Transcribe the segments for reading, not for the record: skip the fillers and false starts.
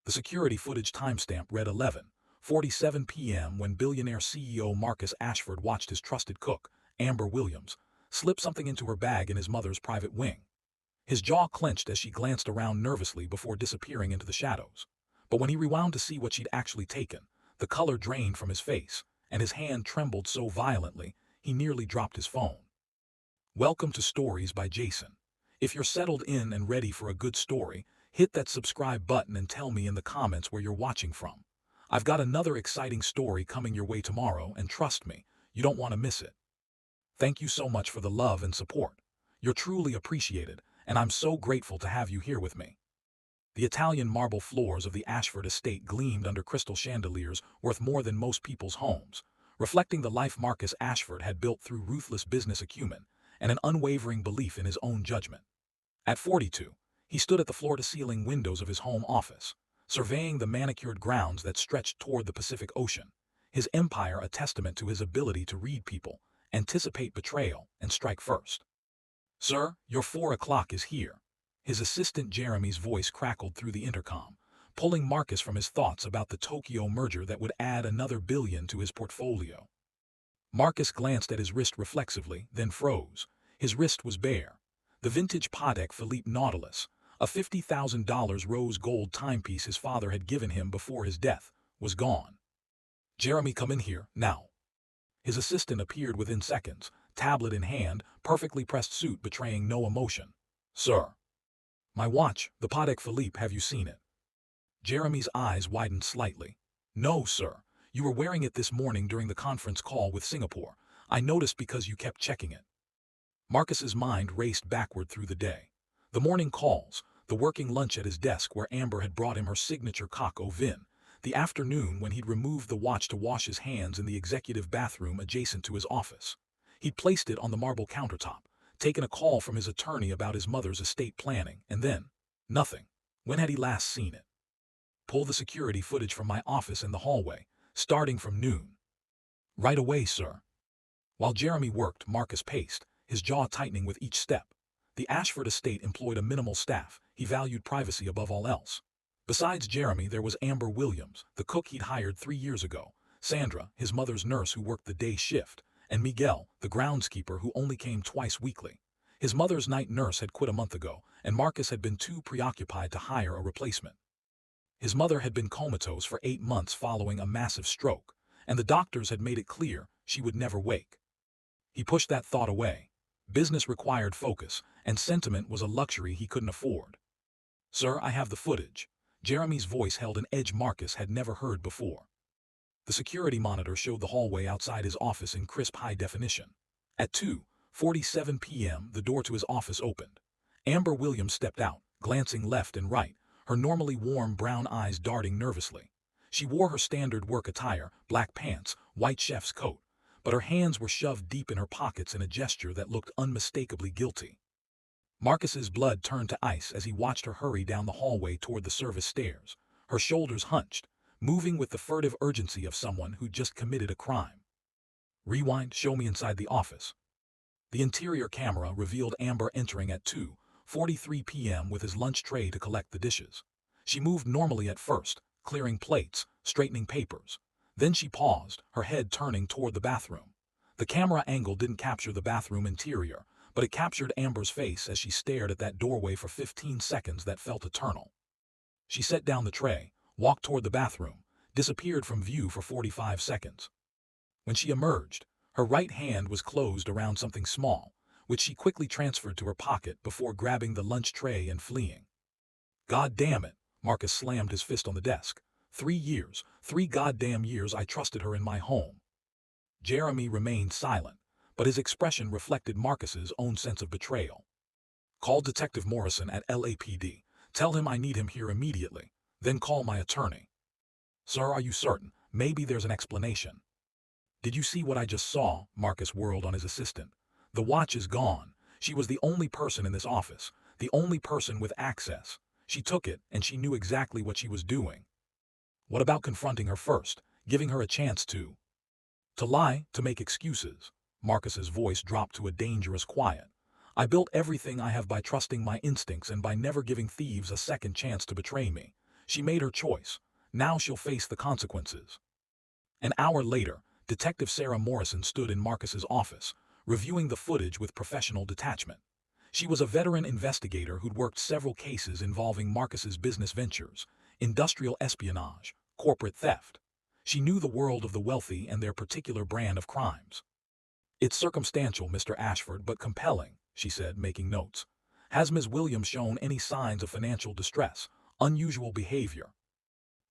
The security footage timestamp read 11:47 p.m. when billionaire CEO Marcus Ashford watched his trusted cook, Amber Williams, slip something into her bag in his mother's private wing. His jaw clenched as she glanced around nervously before disappearing into the shadows. But when he rewound to see what she'd actually taken, the color drained from his face, and his hand trembled so violently, he nearly dropped his phone. Welcome to Stories by Jason. If you're settled in and ready for a good story, hit that subscribe button and tell me in the comments where you're watching from. I've got another exciting story coming your way tomorrow, and trust me, you don't want to miss it. Thank you so much for the love and support. You're truly appreciated, and I'm so grateful to have you here with me. The Italian marble floors of the Ashford estate gleamed under crystal chandeliers worth more than most people's homes, reflecting the life Marcus Ashford had built through ruthless business acumen and an unwavering belief in his own judgment. At 42, he stood at the floor-to-ceiling windows of his home office, surveying the manicured grounds that stretched toward the Pacific Ocean, his empire a testament to his ability to read people, anticipate betrayal, and strike first. "Sir, your 4 o'clock is here." His assistant Jeremy's voice crackled through the intercom, pulling Marcus from his thoughts about the Tokyo merger that would add another billion to his portfolio. Marcus glanced at his wrist reflexively, then froze. His wrist was bare. The vintage Patek Philippe Nautilus, a $50,000 rose gold timepiece his father had given him before his death, was gone. "Jeremy, come in here, now." His assistant appeared within seconds, tablet in hand, perfectly pressed suit betraying no emotion. "Sir." "My watch, the Patek Philippe, have you seen it?" Jeremy's eyes widened slightly. "No, sir. You were wearing it this morning during the conference call with Singapore. I noticed because you kept checking it." Marcus's mind raced backward through the day. The morning calls, the working lunch at his desk where Amber had brought him her signature coq au vin, the afternoon when he'd removed the watch to wash his hands in the executive bathroom adjacent to his office. He'd placed it on the marble countertop, taken a call from his attorney about his mother's estate planning, and then, nothing. When had he last seen it? "Pull the security footage from my office in the hallway, starting from noon." "Right away, sir." While Jeremy worked, Marcus paced, his jaw tightening with each step. The Ashford estate employed a minimal staff. He valued privacy above all else. Besides Jeremy, there was Amber Williams, the cook he'd hired 3 years ago, Sandra, his mother's nurse who worked the day shift, and Miguel, the groundskeeper who only came twice weekly. His mother's night nurse had quit a month ago, and Marcus had been too preoccupied to hire a replacement. His mother had been comatose for 8 months following a massive stroke, and the doctors had made it clear she would never wake. He pushed that thought away. Business required focus, and sentiment was a luxury he couldn't afford. "Sir, I have the footage." Jeremy's voice held an edge Marcus had never heard before. The security monitor showed the hallway outside his office in crisp high definition. At 2:47 p.m., the door to his office opened. Amber Williams stepped out, glancing left and right, her normally warm brown eyes darting nervously. She wore her standard work attire, black pants, white chef's coat, but her hands were shoved deep in her pockets in a gesture that looked unmistakably guilty. Marcus's blood turned to ice as he watched her hurry down the hallway toward the service stairs, her shoulders hunched, moving with the furtive urgency of someone who'd just committed a crime. Rewind, show me inside the office. The interior camera revealed Amber entering at 2:43 p.m. with his lunch tray to collect the dishes. She moved normally at first, clearing plates, straightening papers. Then she paused, her head turning toward the bathroom. The camera angle didn't capture the bathroom interior, but it captured Amber's face as she stared at that doorway for 15 seconds that felt eternal. She set down the tray, walked toward the bathroom, disappeared from view for 45 seconds. When she emerged, her right hand was closed around something small, which she quickly transferred to her pocket before grabbing the lunch tray and fleeing. "God damn it," Marcus slammed his fist on the desk. 3 years, 3 goddamn years I trusted her in my home. Jeremy remained silent, but his expression reflected Marcus's own sense of betrayal. "Call Detective Morrison at LAPD. Tell him I need him here immediately. Then call my attorney." "Sir, are you certain? Maybe there's an explanation." "Did you see what I just saw?" Marcus whirled on his assistant. "The watch is gone. She was the only person in this office, the only person with access. She took it, and she knew exactly what she was doing." "What about confronting her first, giving her a chance to lie, to make excuses?" Marcus's voice dropped to a dangerous quiet. "I built everything I have by trusting my instincts and by never giving thieves a second chance to betray me. She made her choice. Now she'll face the consequences. An hour later, Detective Sarah Morrison stood in Marcus's office, reviewing the footage with professional detachment. She was a veteran investigator who'd worked several cases involving Marcus's business ventures, industrial espionage, corporate theft. She knew the world of the wealthy and their particular brand of crimes. "It's circumstantial, Mr. Ashford, but compelling," she said, making notes. "Has Ms. Williams shown any signs of financial distress, unusual behavior?"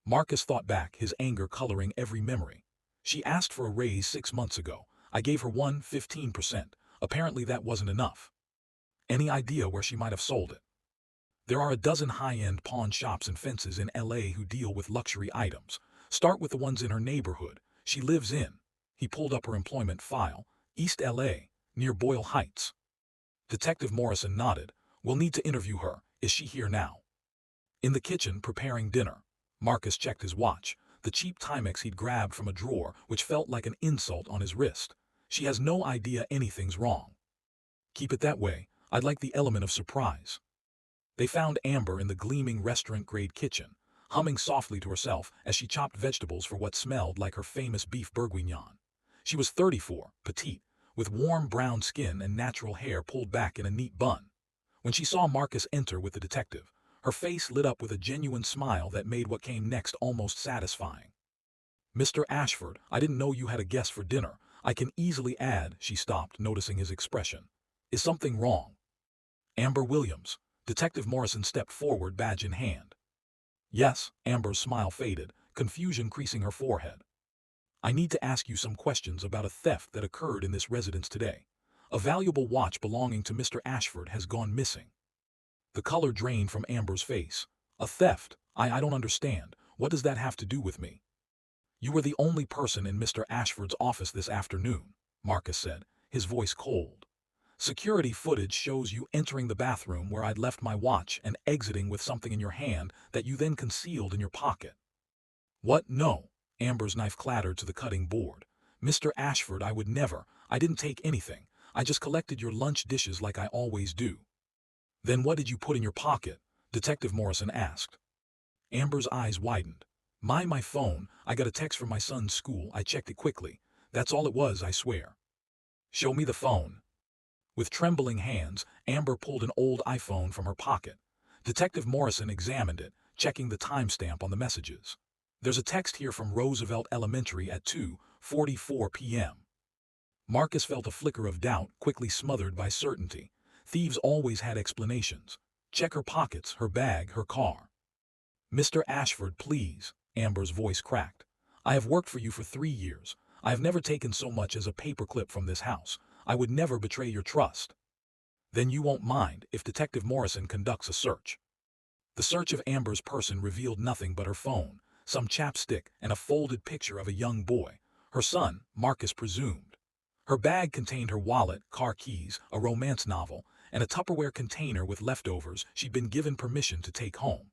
Marcus thought back, his anger coloring every memory. "She asked for a raise 6 months ago. I gave her 15%. Apparently that wasn't enough." "Any idea where she might have sold it?" "There are a dozen high-end pawn shops and fences in LA who deal with luxury items. Start with the ones in her neighborhood. She lives in—" He pulled up her employment file. "East LA, near Boyle Heights." Detective Morrison nodded. "We'll need to interview her. Is she here now?" "In the kitchen, preparing dinner." Marcus checked his watch, the cheap Timex he'd grabbed from a drawer, which felt like an insult on his wrist. "She has no idea anything's wrong." "Keep it that way. I'd like the element of surprise." They found Amber in the gleaming restaurant-grade kitchen, humming softly to herself as she chopped vegetables for what smelled like her famous beef bourguignon. She was 34, petite, with warm brown skin and natural hair pulled back in a neat bun. When she saw Marcus enter with the detective, her face lit up with a genuine smile that made what came next almost satisfying. "Mr. Ashford, I didn't know you had a guest for dinner. I can easily add—" She stopped, noticing his expression. "Is something wrong?" "Amber Williams." Detective Morrison stepped forward, badge in hand. "Yes." Amber's smile faded, confusion creasing her forehead. "I need to ask you some questions about a theft that occurred in this residence today. A valuable watch belonging to Mr. Ashford has gone missing." The color drained from Amber's face. "A theft? I don't understand. What does that have to do with me?" "You were the only person in Mr. Ashford's office this afternoon," Marcus said, his voice cold. "Security footage shows you entering the bathroom where I'd left my watch and exiting with something in your hand that you then concealed in your pocket." "What? No." Amber's knife clattered to the cutting board. "Mr. Ashford, I would never. I didn't take anything. I just collected your lunch dishes like I always do." "Then what did you put in your pocket?" Detective Morrison asked. Amber's eyes widened. My phone. I got a text from my son's school. I checked it quickly. That's all it was, I swear." "Show me the phone." With trembling hands, Amber pulled an old iPhone from her pocket. Detective Morrison examined it, checking the timestamp on the messages. "There's a text here from Roosevelt Elementary at 2:44 p.m. Marcus felt a flicker of doubt, quickly smothered by certainty. Thieves always had explanations. Check her pockets, her bag, her car. "Mr. Ashford, please." Amber's voice cracked. "I have worked for you for 3 years. I have never taken so much as a paperclip from this house. I would never betray your trust." "Then you won't mind if Detective Morrison conducts a search." The search of Amber's person revealed nothing but her phone, some chapstick, and a folded picture of a young boy. Her son, Marcus presumed. Her bag contained her wallet, car keys, a romance novel, and a Tupperware container with leftovers she'd been given permission to take home.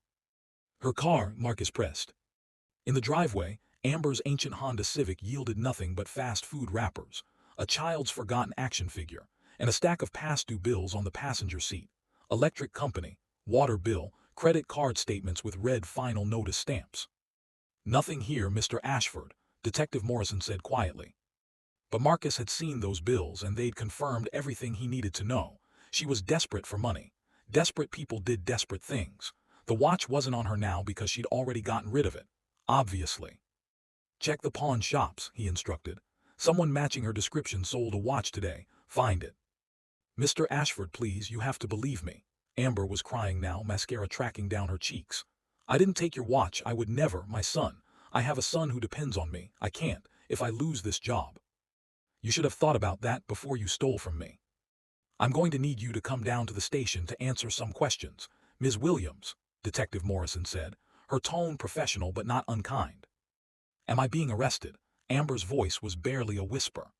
"Her car," Marcus pressed. In the driveway, Amber's ancient Honda Civic yielded nothing but fast food wrappers, a child's forgotten action figure, and a stack of past-due bills on the passenger seat. Electric company, water bill, credit card statements with red final notice stamps. "Nothing here, Mr. Ashford," Detective Morrison said quietly. But Marcus had seen those bills and they'd confirmed everything he needed to know. She was desperate for money. Desperate people did desperate things. The watch wasn't on her now because she'd already gotten rid of it. Obviously. "Check the pawn shops," he instructed. "Someone matching her description sold a watch today. Find it." "Mr. Ashford, please, you have to believe me." Amber was crying now, mascara tracking down her cheeks. "I didn't take your watch. I would never. My son. I have a son who depends on me. I can't, if I lose this job." "You should have thought about that before you stole from me." "I'm going to need you to come down to the station to answer some questions. Ms. Williams," Detective Morrison said, her tone professional but not unkind. "Am I being arrested?" Amber's voice was barely a whisper.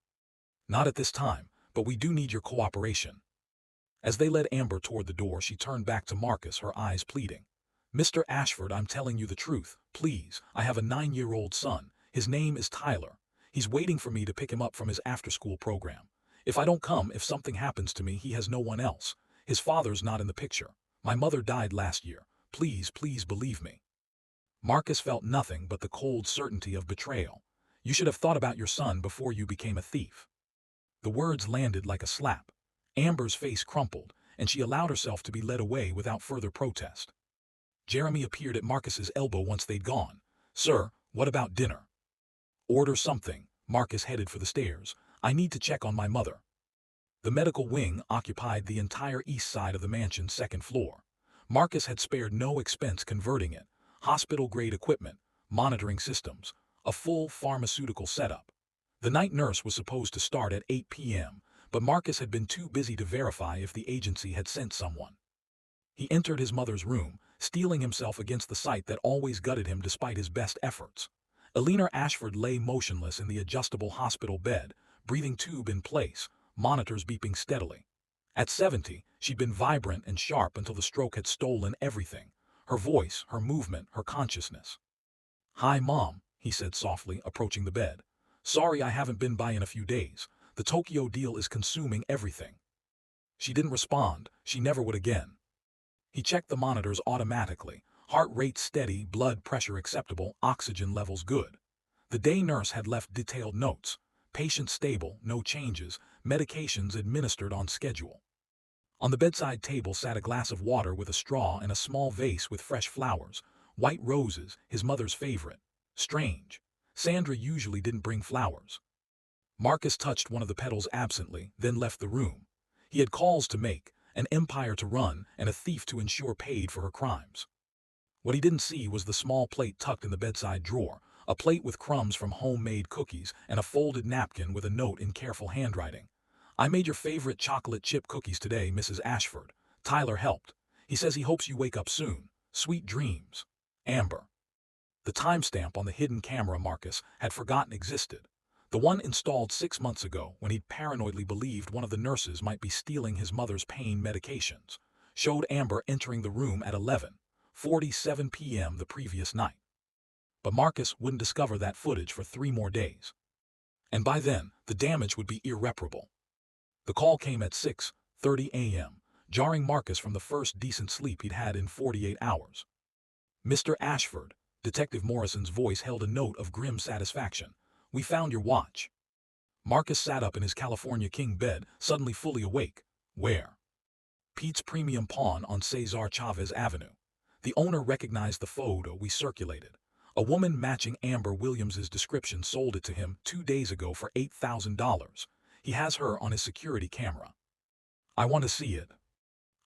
"Not at this time, but we do need your cooperation." As they led Amber toward the door, she turned back to Marcus, her eyes pleading. "Mr. Ashford, I'm telling you the truth. Please, I have a 9-year-old son. His name is Tyler. He's waiting for me to pick him up from his after-school program. If I don't come, if something happens to me, he has no one else. His father's not in the picture. My mother died last year. Please, please believe me." Marcus felt nothing but the cold certainty of betrayal. You should have thought about your son before you became a thief. The words landed like a slap. Amber's face crumpled, and she allowed herself to be led away without further protest. Jeremy appeared at Marcus's elbow once they'd gone. "Sir, what about dinner?" "Order something." Marcus headed for the stairs. "I need to check on my mother." The medical wing occupied the entire east side of the mansion's second floor. Marcus had spared no expense converting it. Hospital-grade equipment, monitoring systems, a full pharmaceutical setup. The night nurse was supposed to start at 8 p.m., but Marcus had been too busy to verify if the agency had sent someone. He entered his mother's room, steeling himself against the sight that always gutted him despite his best efforts. Millionaire Ashford lay motionless in the adjustable hospital bed, breathing tube in place, monitors beeping steadily. At 70, she'd been vibrant and sharp until the stroke had stolen everything. Her voice, her movement, her consciousness. "Hi, Mom," he said softly, approaching the bed. "Sorry I haven't been by in a few days. The Tokyo deal is consuming everything." She didn't respond. She never would again. He checked the monitors automatically. Heart rate steady, blood pressure acceptable, oxygen levels good. The day nurse had left detailed notes. Patient stable, no changes, medications administered on schedule. On the bedside table sat a glass of water with a straw and a small vase with fresh flowers. White roses, his mother's favorite. Strange. Sandra usually didn't bring flowers. Marcus touched one of the petals absently, then left the room. He had calls to make, an empire to run, and a thief to ensure paid for her crimes. What he didn't see was the small plate tucked in the bedside drawer, a plate with crumbs from homemade cookies and a folded napkin with a note in careful handwriting. "I made your favorite chocolate chip cookies today, Mrs. Ashford. Tyler helped. He says he hopes you wake up soon. Sweet dreams. Amber." The timestamp on the hidden camera Marcus had forgotten existed. The one installed 6 months ago when he'd paranoidly believed one of the nurses might be stealing his mother's pain medications, showed Amber entering the room at 11:47 p.m. the previous night. But Marcus wouldn't discover that footage for 3 more days. And by then, the damage would be irreparable. The call came at 6:30 a.m., jarring Marcus from the first decent sleep he'd had in 48 hours. "Mr. Ashford," Detective Morrison's voice held a note of grim satisfaction. "We found your watch." Marcus sat up in his California king bed, suddenly fully awake. "Where?" "Pete's Premium Pawn on Cesar Chavez Avenue. The owner recognized the photo we circulated. A woman matching Amber Williams's description sold it to him 2 days ago for $8,000. He has her on his security camera." "I want to see it."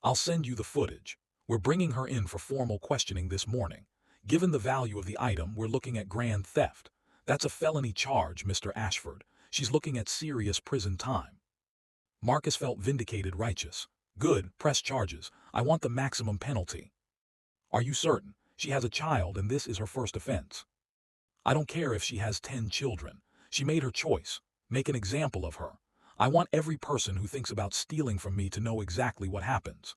"I'll send you the footage. We're bringing her in for formal questioning this morning. Given the value of the item, we're looking at grand theft. That's a felony charge, Mr. Ashford. She's looking at serious prison time." Marcus felt vindicated, righteous. "Good, press charges. I want the maximum penalty." "Are you certain? She has a child and this is her first offense." "I don't care if she has 10 children. She made her choice. Make an example of her. I want every person who thinks about stealing from me to know exactly what happens."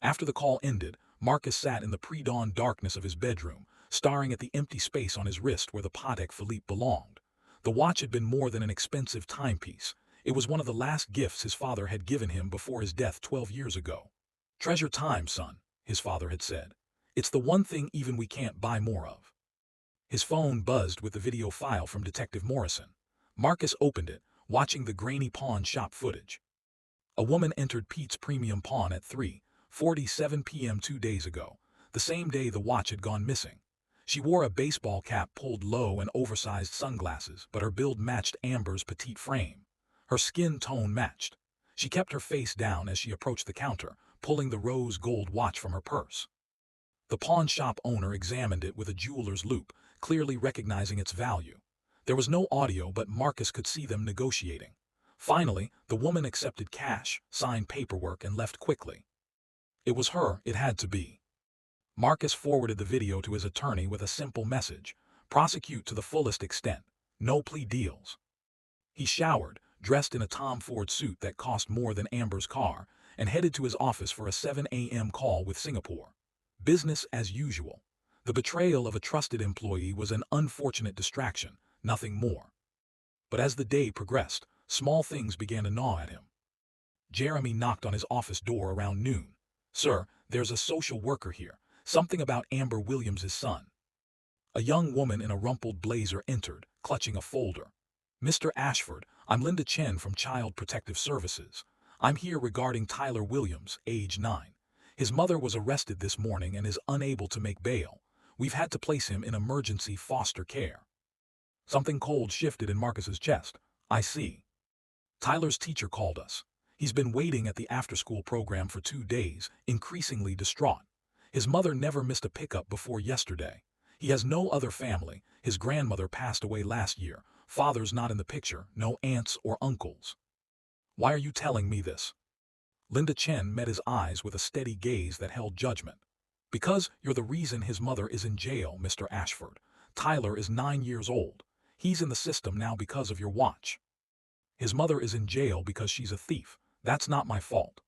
After the call ended, Marcus sat in the pre-dawn darkness of his bedroom, staring at the empty space on his wrist where the Patek Philippe belonged. The watch had been more than an expensive timepiece. It was one of the last gifts his father had given him before his death 12 years ago. "Treasure time, son," his father had said. "It's the one thing even we can't buy more of." His phone buzzed with the video file from Detective Morrison. Marcus opened it, watching the grainy pawn shop footage. A woman entered Pete's Premium Pawn at 3:47 p.m. 2 days ago, the same day the watch had gone missing. She wore a baseball cap pulled low and oversized sunglasses, but her build matched Amber's petite frame. Her skin tone matched. She kept her face down as she approached the counter, pulling the rose gold watch from her purse. The pawn shop owner examined it with a jeweler's loupe, clearly recognizing its value. There was no audio, but Marcus could see them negotiating. Finally, the woman accepted cash, signed paperwork, and left quickly. It was her, it had to be. Marcus forwarded the video to his attorney with a simple message: prosecute to the fullest extent. No plea deals. He showered, dressed in a Tom Ford suit that cost more than Amber's car, and headed to his office for a 7 a.m. call with Singapore. Business as usual. The betrayal of a trusted employee was an unfortunate distraction, nothing more. But as the day progressed, small things began to gnaw at him. Jeremy knocked on his office door around noon. "Sir, there's a social worker here. Something about Amber Williams' son." A young woman in a rumpled blazer entered, clutching a folder. "Mr. Ashford, I'm Linda Chen from Child Protective Services. I'm here regarding Tyler Williams, age 9. His mother was arrested this morning and is unable to make bail. We've had to place him in emergency foster care." Something cold shifted in Marcus's chest. "I see. Tyler's teacher called us. He's been waiting at the after-school program for 2 days, increasingly distraught. His mother never missed a pickup before yesterday. He has no other family. His grandmother passed away last year. Father's not in the picture, no aunts or uncles." "Why are you telling me this?" Linda Chen met his eyes with a steady gaze that held judgment. "Because you're the reason his mother is in jail, Mr. Ashford. Tyler is 9 years old. He's in the system now because of your watch. His mother is in jail because she's a thief. That's not my fault.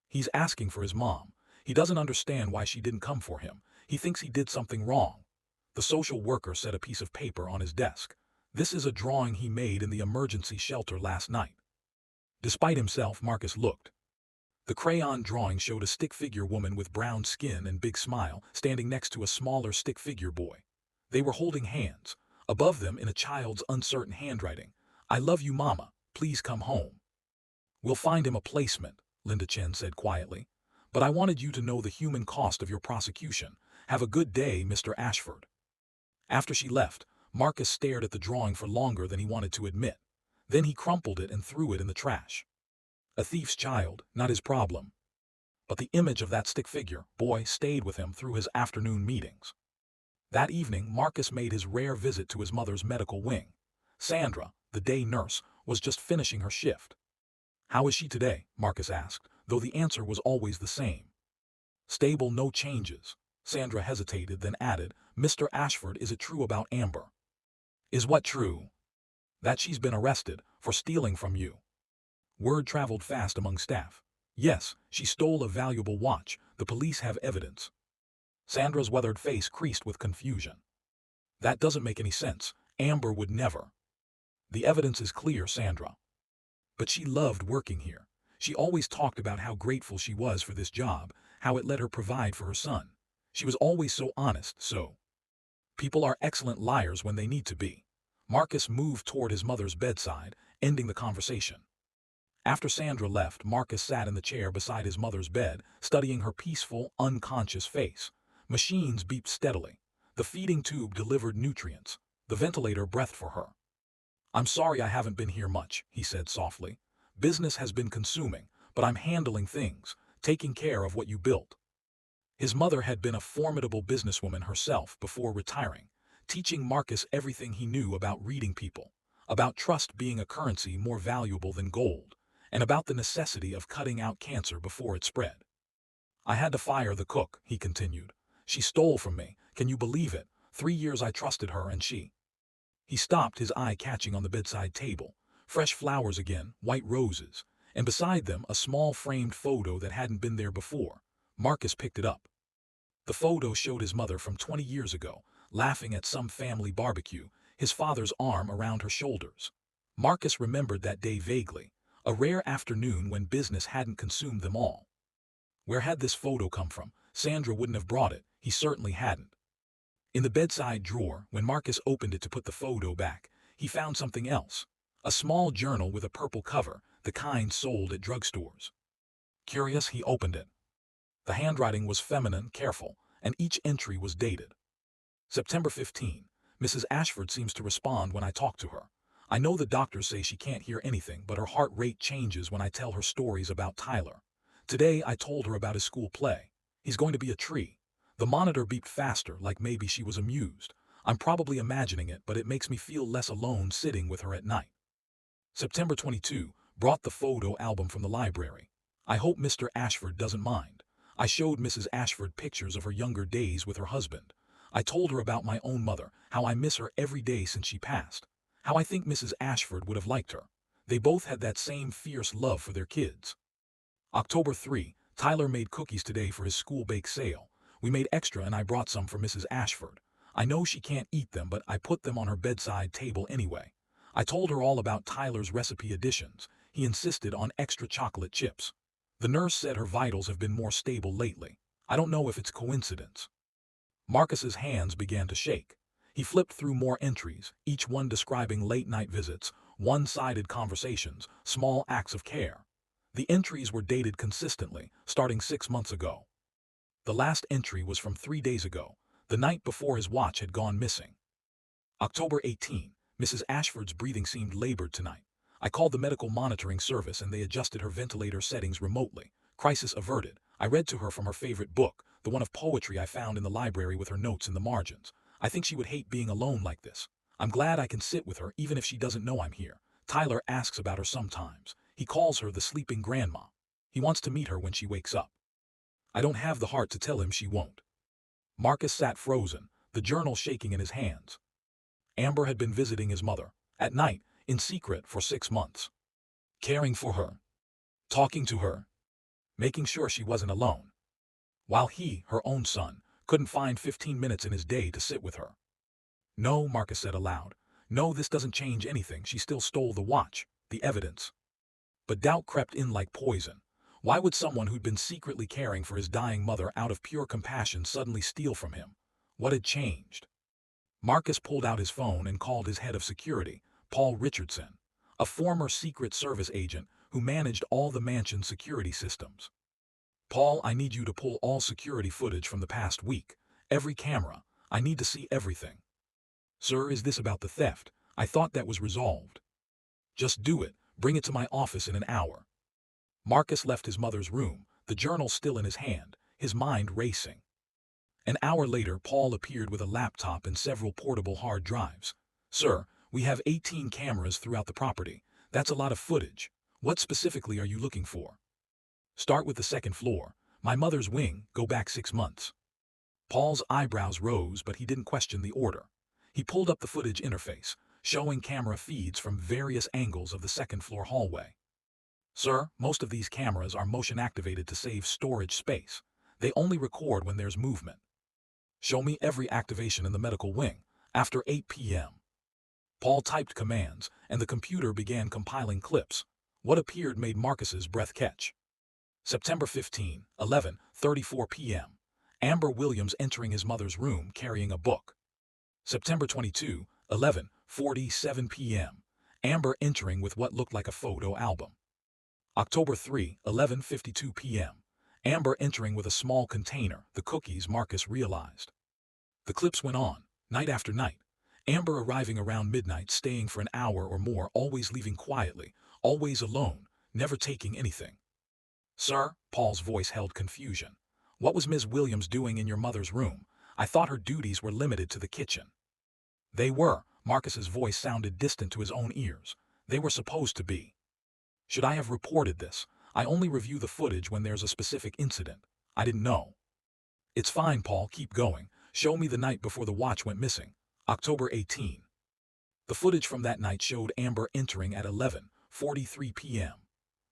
He's asking for his mom. He doesn't understand why she didn't come for him. He thinks he did something wrong." The social worker set a piece of paper on his desk. "This is a drawing he made in the emergency shelter last night." Despite himself, Marcus looked. The crayon drawing showed a stick-figure woman with brown skin and big smile standing next to a smaller stick-figure boy. They were holding hands. Above them, in a child's uncertain handwriting, "I love you, Mama. Please come home." "We'll find him a placement," Linda Chen said quietly. "But I wanted you to know the human cost of your prosecution. Have a good day, Mr. Ashford." After she left, Marcus stared at the drawing for longer than he wanted to admit. Then he crumpled it and threw it in the trash. A thief's child, not his problem. But the image of that stick-figure boy stayed with him through his afternoon meetings. That evening, Marcus made his rare visit to his mother's medical wing. Sandra, the day nurse, was just finishing her shift. "How is she today?" Marcus asked, though the answer was always the same. "Stable, no changes." Sandra hesitated, then added, "Mr. Ashford, is it true about Amber?" "Is what true?" "That she's been arrested for stealing from you." Word traveled fast among staff. "Yes, she stole a valuable watch. The police have evidence." Sandra's weathered face creased with confusion. "That doesn't make any sense. Amber would never." "The evidence is clear, Sandra. But she loved working here. She always talked about how grateful she was for this job, how it let her provide for her son. She was always so honest, so." "People are excellent liars when they need to be." Marcus moved toward his mother's bedside, ending the conversation. After Sandra left, Marcus sat in the chair beside his mother's bed, studying her peaceful, unconscious face. Machines beeped steadily. The feeding tube delivered nutrients. The ventilator breathed for her. "I'm sorry I haven't been here much," he said softly. "Business has been consuming, but I'm handling things, taking care of what you built." His mother had been a formidable businesswoman herself before retiring, teaching Marcus everything he knew about reading people, about trust being a currency more valuable than gold, and about the necessity of cutting out cancer before it spread. "I had to fire the cook," he continued. "She stole from me. Can you believe it? 3 years I trusted her and she—" He stopped, his eye catching on the bedside table. Fresh flowers again, white roses, and beside them a small framed photo that hadn't been there before. Marcus picked it up. The photo showed his mother from 20 years ago, laughing at some family barbecue, his father's arm around her shoulders. Marcus remembered that day vaguely, a rare afternoon when business hadn't consumed them all. Where had this photo come from? Sandra wouldn't have brought it. He certainly hadn't. In the bedside drawer, when Marcus opened it to put the photo back, he found something else. A small journal with a purple cover, the kind sold at drugstores. Curious, he opened it. The handwriting was feminine, careful, and each entry was dated. September 15. "Mrs. Ashford seems to respond when I talk to her. I know the doctors say she can't hear anything, but her heart rate changes when I tell her stories about Tyler. Today I told her about his school play. He's going to be a tree." The monitor beeped faster, like maybe she was amused. "I'm probably imagining it, but it makes me feel less alone sitting with her at night." September 22. Brought the photo album from the library. "I hope Mr. Ashford doesn't mind. I showed Mrs. Ashford pictures of her younger days with her husband. I told her about my own mother, how I miss her every day since she passed, how I think Mrs. Ashford would have liked her. They both had that same fierce love for their kids." October 3. Tyler made cookies today for his school bake sale. We made extra and I brought some for Mrs. Ashford. I know she can't eat them, but I put them on her bedside table anyway. I told her all about Tyler's recipe additions. He insisted on extra chocolate chips. The nurse said her vitals have been more stable lately. I don't know if it's coincidence. Marcus's hands began to shake. He flipped through more entries, each one describing late-night visits, one-sided conversations, small acts of care. The entries were dated consistently, starting 6 months ago. The last entry was from 3 days ago, the night before his watch had gone missing. October 18. Mrs. Ashford's breathing seemed labored tonight. I called the medical monitoring service and they adjusted her ventilator settings remotely. Crisis averted. I read to her from her favorite book, the one of poetry I found in the library with her notes in the margins. I think she would hate being alone like this. I'm glad I can sit with her even if she doesn't know I'm here. Tyler asks about her sometimes. He calls her the sleeping grandma. He wants to meet her when she wakes up. I don't have the heart to tell him she won't. Marcus sat frozen, the journal shaking in his hands. Amber had been visiting his mother, at night, in secret for 6 months. Caring for her. Talking to her. Making sure she wasn't alone. While he, her own son, couldn't find 15 minutes in his day to sit with her. No, Marcus said aloud. No, this doesn't change anything. She still stole the watch, the evidence. But doubt crept in like poison. Why would someone who'd been secretly caring for his dying mother out of pure compassion suddenly steal from him? What had changed? Marcus pulled out his phone and called his head of security, Paul Richardson, a former Secret Service agent who managed all the mansion's security systems. Paul, I need you to pull all security footage from the past week. Every camera. I need to see everything. Sir, is this about the theft? I thought that was resolved. Just do it. Bring it to my office in an hour. Marcus left his mother's room, the journal still in his hand, his mind racing. An hour later, Paul appeared with a laptop and several portable hard drives. Sir, we have 18 cameras throughout the property. That's a lot of footage. What specifically are you looking for? Start with the second floor. My mother's wing, go back 6 months. Paul's eyebrows rose, but he didn't question the order. He pulled up the footage interface, showing camera feeds from various angles of the second floor hallway. Sir, most of these cameras are motion activated to save storage space. They only record when there's movement. Show me every activation in the medical wing, after 8 p.m. Paul typed commands, and the computer began compiling clips. What appeared made Marcus's breath catch. September 15, 11:34 p.m. Amber Williams entering his mother's room carrying a book. September 22, 11:47 p.m. Amber entering with what looked like a photo album. October 3, 11:52 p.m. Amber entering with a small container, the cookies Marcus realized. The clips went on, night after night. Amber arriving around midnight, staying for an hour or more, always leaving quietly, always alone, never taking anything. Sir, Paul's voice held confusion. What was Ms. Williams doing in your mother's room? I thought her duties were limited to the kitchen. They were. Marcus's voice sounded distant to his own ears. They were supposed to be. Should I have reported this? I only review the footage when there's a specific incident. I didn't know. It's fine, Paul, keep going. Show me the night before the watch went missing. October 18. The footage from that night showed Amber entering at 11:43 p.m.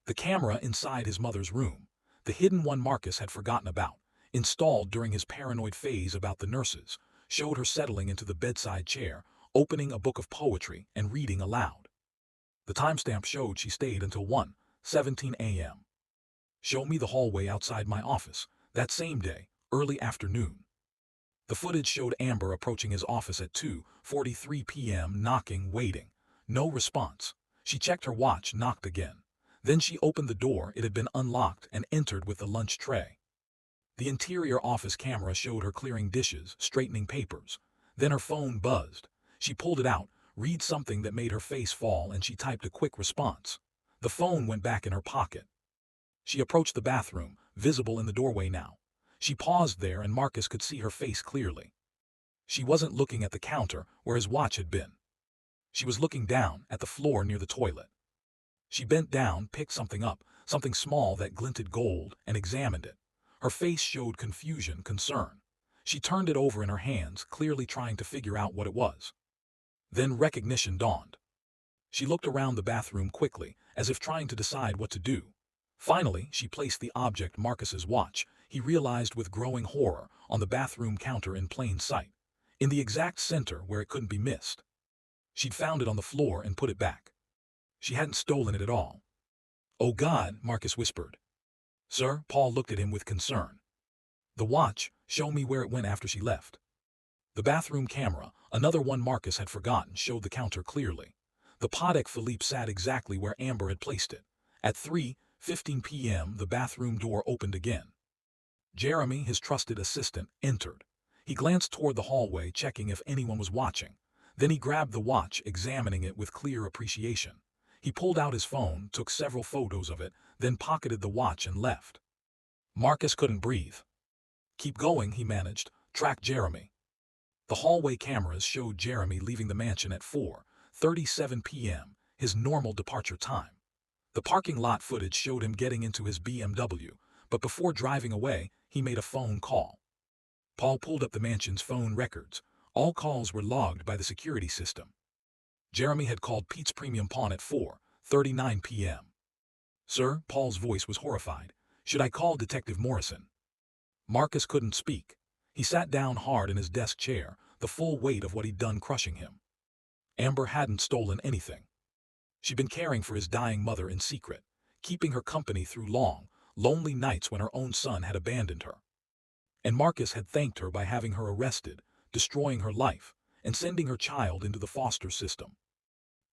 The camera inside his mother's room, the hidden one Marcus had forgotten about, installed during his paranoid phase about the nurses, showed her settling into the bedside chair, opening a book of poetry and reading aloud. The timestamp showed she stayed until 1:17 a.m. Show me the hallway outside my office, that same day, early afternoon. The footage showed Amber approaching his office at 2:43 p.m. knocking, waiting. No response. She checked her watch, knocked again. Then she opened the door, it had been unlocked, and entered with the lunch tray. The interior office camera showed her clearing dishes, straightening papers. Then her phone buzzed. She pulled it out, read something that made her face fall, and she typed a quick response. The phone went back in her pocket. She approached the bathroom, visible in the doorway now. She paused there and Marcus could see her face clearly. She wasn't looking at the counter where his watch had been. She was looking down at the floor near the toilet. She bent down, picked something up, something small that glinted gold, and examined it. Her face showed confusion, concern. She turned it over in her hands, clearly trying to figure out what it was. Then recognition dawned. She looked around the bathroom quickly, as if trying to decide what to do. Finally, she placed the object, Marcus's watch, he realized with growing horror, on the bathroom counter in plain sight, in the exact center where it couldn't be missed. She'd found it on the floor and put it back. She hadn't stolen it at all. Oh God, Marcus whispered. Sir, Paul looked at him with concern. The watch, show me where it went after she left. The bathroom camera, another one Marcus had forgotten, showed the counter clearly. The Patek Philippe sat exactly where Amber had placed it. At 3:15 p.m., the bathroom door opened again. Jeremy, his trusted assistant, entered. He glanced toward the hallway, checking if anyone was watching. Then he grabbed the watch, examining it with clear appreciation. He pulled out his phone, took several photos of it, then pocketed the watch and left. Marcus couldn't breathe. "Keep going," he managed. "Track Jeremy." The hallway cameras showed Jeremy leaving the mansion at 4:37 p.m., his normal departure time. The parking lot footage showed him getting into his BMW, but before driving away, he made a phone call. Paul pulled up the mansion's phone records. All calls were logged by the security system. Jeremy had called Pete's Premium Pawn at 4:39 p.m. "Sir," Paul's voice was horrified. "Should I call Detective Morrison?" Marcus couldn't speak. He sat down hard in his desk chair, the full weight of what he'd done crushing him. Amber hadn't stolen anything. She'd been caring for his dying mother in secret, keeping her company through long, lonely nights when her own son had abandoned her. And Marcus had thanked her by having her arrested, destroying her life, and sending her child into the foster system.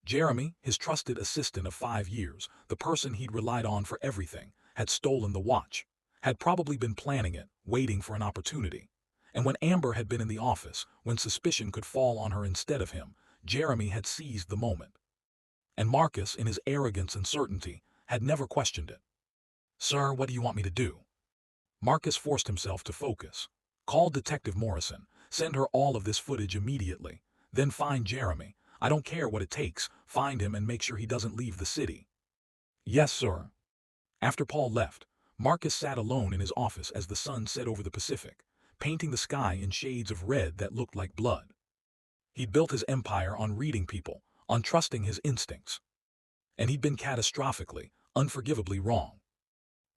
Jeremy, his trusted assistant of 5 years, the person he'd relied on for everything, had stolen the watch, had probably been planning it, waiting for an opportunity. And when Amber had been in the office, when suspicion could fall on her instead of him, Jeremy had seized the moment. And Marcus, in his arrogance and certainty, had never questioned it. "Sir, what do you want me to do?" Marcus forced himself to focus. "Call Detective Morrison. Send her all of this footage immediately. Then find Jeremy. I don't care what it takes. Find him and make sure he doesn't leave the city." "Yes, sir." After Paul left, Marcus sat alone in his office as the sun set over the Pacific, painting the sky in shades of red that looked like blood. He'd built his empire on reading people, on trusting his instincts. And he'd been catastrophically, unforgivably wrong.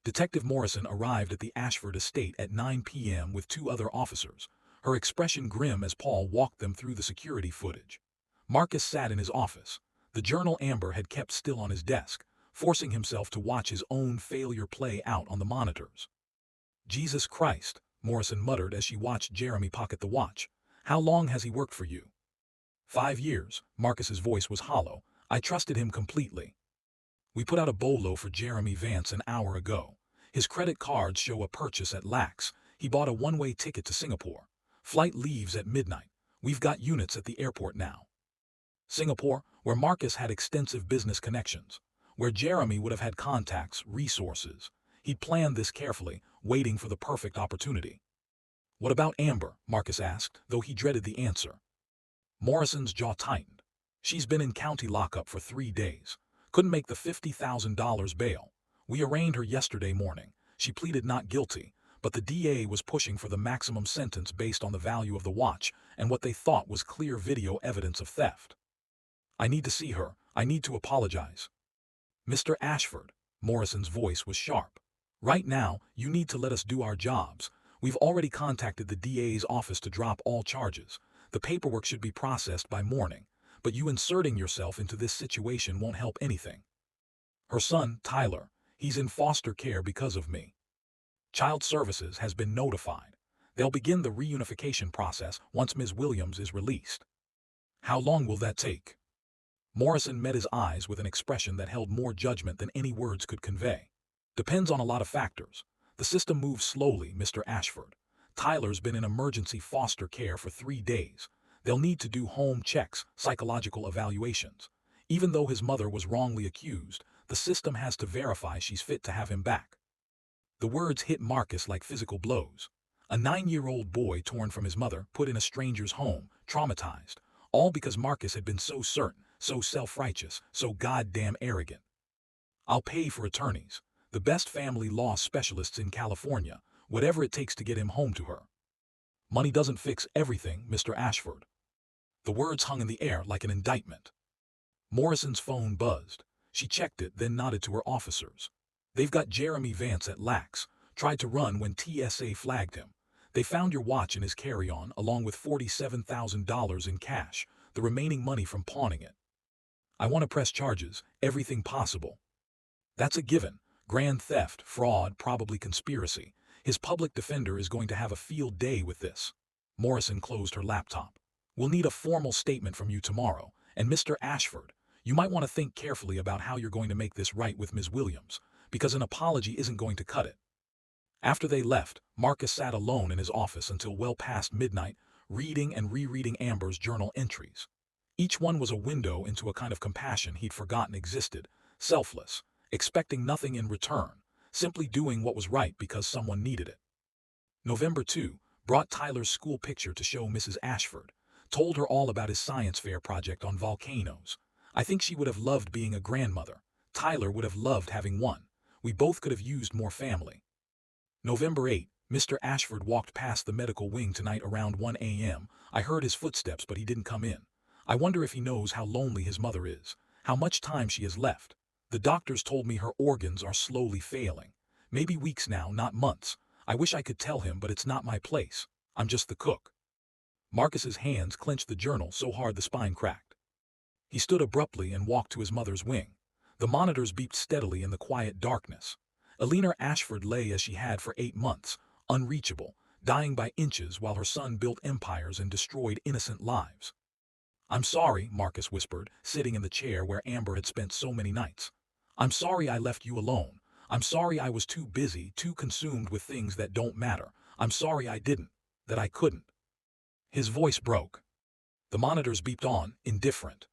Detective Morrison arrived at the Ashford estate at 9 p.m. with 2 other officers, her expression grim as Paul walked them through the security footage. Marcus sat in his office. The journal Amber had kept still on his desk, forcing himself to watch his own failure play out on the monitors. "Jesus Christ," Morrison muttered as she watched Jeremy pocket the watch. "How long has he worked for you?" 5 years, Marcus's voice was hollow. "I trusted him completely. We put out a bolo for Jeremy Vance an hour ago. His credit cards show a purchase at Lax. He bought a one-way ticket to Singapore. Flight leaves at midnight. We've got units at the airport now." Singapore, where Marcus had extensive business connections, where Jeremy would have had contacts, resources. He'd planned this carefully, waiting for the perfect opportunity. "What about Amber?" Marcus asked, though he dreaded the answer. Morrison's jaw tightened. "She's been in county lockup for 3 days. Couldn't make the $50,000 bail. We arraigned her yesterday morning. She pleaded not guilty, but the DA was pushing for the maximum sentence based on the value of the watch and what they thought was clear video evidence of theft. I need to see her. I need to apologize." "Mr. Ashford," Morrison's voice was sharp. "Right now, you need to let us do our jobs. We've already contacted the DA's office to drop all charges. The paperwork should be processed by morning, but you inserting yourself into this situation won't help anything. Her son, Tyler, he's in foster care because of me. Child Services has been notified. They'll begin the reunification process once Ms. Williams is released." "How long will that take?" Morrison met his eyes with an expression that held more judgment than any words could convey. "Depends on a lot of factors. The system moves slowly, Mr. Ashford. Tyler's been in emergency foster care for 3 days. They'll need to do home checks, psychological evaluations. Even though his mother was wrongly accused, the system has to verify she's fit to have him back." The words hit Marcus like physical blows. A 9-year-old boy torn from his mother, put in a stranger's home, traumatized, all because Marcus had been so certain, so self-righteous, so goddamn arrogant. "I'll pay for attorneys, the best family law specialists in California, whatever it takes to get him home to her. Money doesn't fix everything, Mr. Ashford." The words hung in the air like an indictment. Morrison's phone buzzed. She checked it, then nodded to her officers. "They've got Jeremy Vance at Lax. Tried to run when TSA flagged him. They found your watch in his carry-on along with $47,000 in cash, the remaining money from pawning it. I want to press charges, everything possible." "That's a given. Grand theft, fraud, probably conspiracy. His public defender is going to have a field day with this." Morrison closed her laptop. "We'll need a formal statement from you tomorrow, and Mr. Ashford, you might want to think carefully about how you're going to make this right with Ms. Williams, because an apology isn't going to cut it." After they left, Marcus sat alone in his office until well past midnight, reading and rereading Amber's journal entries. Each one was a window into a kind of compassion he'd forgotten existed, selfless, expecting nothing in return, simply doing what was right because someone needed it. November 2 brought Tyler's school picture to show Mrs. Ashford, told her all about his science fair project on volcanoes. "I think she would have loved being a grandmother. Tyler would have loved having one. We both could have used more family." November 8, Mr. Ashford walked past the medical wing tonight around 1 a.m. "I heard his footsteps, but he didn't come in. I wonder if he knows how lonely his mother is, how much time she has left. The doctors told me her organs are slowly failing. Maybe weeks now, not months. I wish I could tell him, but it's not my place. I'm just the cook." Marcus's hands clenched the journal so hard the spine cracked. He stood abruptly and walked to his mother's wing. The monitors beeped steadily in the quiet darkness. Eleanor Ashford lay as she had for 8 months, unreachable, dying by inches while her son built empires and destroyed innocent lives. "I'm sorry," Marcus whispered, sitting in the chair where Amber had spent so many nights. "I'm sorry I left you alone. I'm sorry I was too busy, too consumed with things that don't matter. I'm sorry I didn't, that I couldn't." His voice broke. The monitors beeped on, indifferent.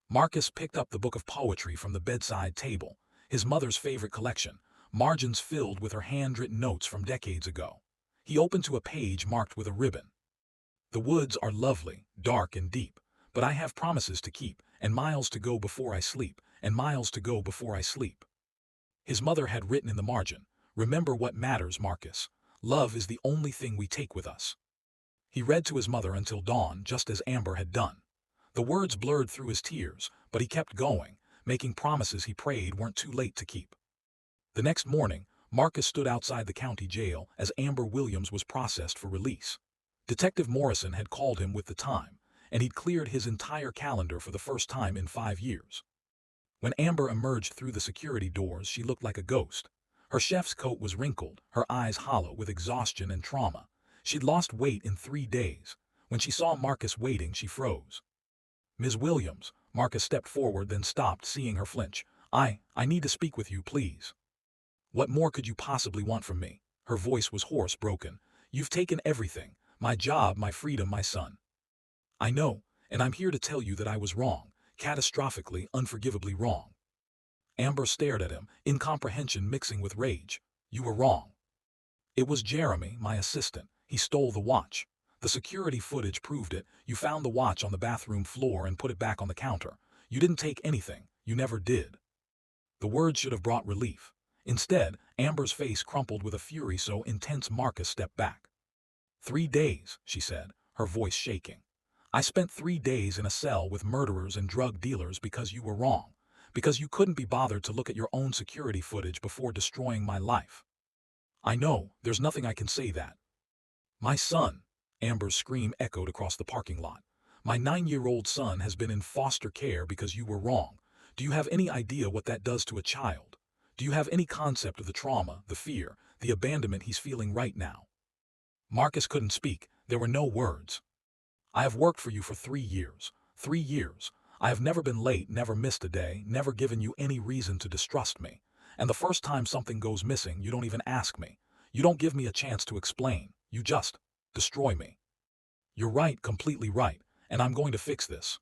Marcus picked up the book of poetry from the bedside table, his mother's favorite collection, margins filled with her handwritten notes from decades ago. He opened to a page marked with a ribbon. "The woods are lovely, dark and deep, but I have promises to keep, and miles to go before I sleep, and miles to go before I sleep." His mother had written in the margin, "Remember what matters, Marcus. Love is the only thing we take with us." He read to his mother until dawn, just as Amber had done. The words blurred through his tears, but he kept going, making promises he prayed weren't too late to keep. The next morning, Marcus stood outside the county jail as Amber Williams was processed for release. Detective Morrison had called him with the time, and he'd cleared his entire calendar for the first time in 5 years. When Amber emerged through the security doors, she looked like a ghost. Her chef's coat was wrinkled, her eyes hollow with exhaustion and trauma. She'd lost weight in 3 days. When she saw Marcus waiting, she froze. "Ms. Williams," Marcus stepped forward, then stopped, seeing her flinch. I need to speak with you, please." "What more could you possibly want from me?" Her voice was hoarse, broken. "You've taken everything. My job, my freedom, my son." "I know, and I'm here to tell you that I was wrong, catastrophically, unforgivably wrong." Amber stared at him, incomprehension mixing with rage. "You were wrong. It was Jeremy, my assistant. He stole the watch. The security footage proved it. You found the watch on the bathroom floor and put it back on the counter. You didn't take anything. You never did." The words should have brought relief. Instead, Amber's face crumpled with a fury so intense Marcus stepped back. 3 days, she said, her voice shaking. "I spent 3 days in a cell with murderers and drug dealers because you were wrong, because you couldn't be bothered to look at your own security footage before destroying my life. I know, there's nothing I can say that." "My son," Amber's scream echoed across the parking lot. "My 9-year-old son has been in foster care because you were wrong. Do you have any idea what that does to a child? Do you have any concept of the trauma, the fear, the abandonment he's feeling right now?" Marcus couldn't speak. There were no words. "I have worked for you for 3 years. 3 years. I have never been late, never missed a day, never given you any reason to distrust me. And the first time something goes missing, you don't even ask me. You don't give me a chance to explain. You just destroy me." "You're right, completely right, and I'm going to fix this."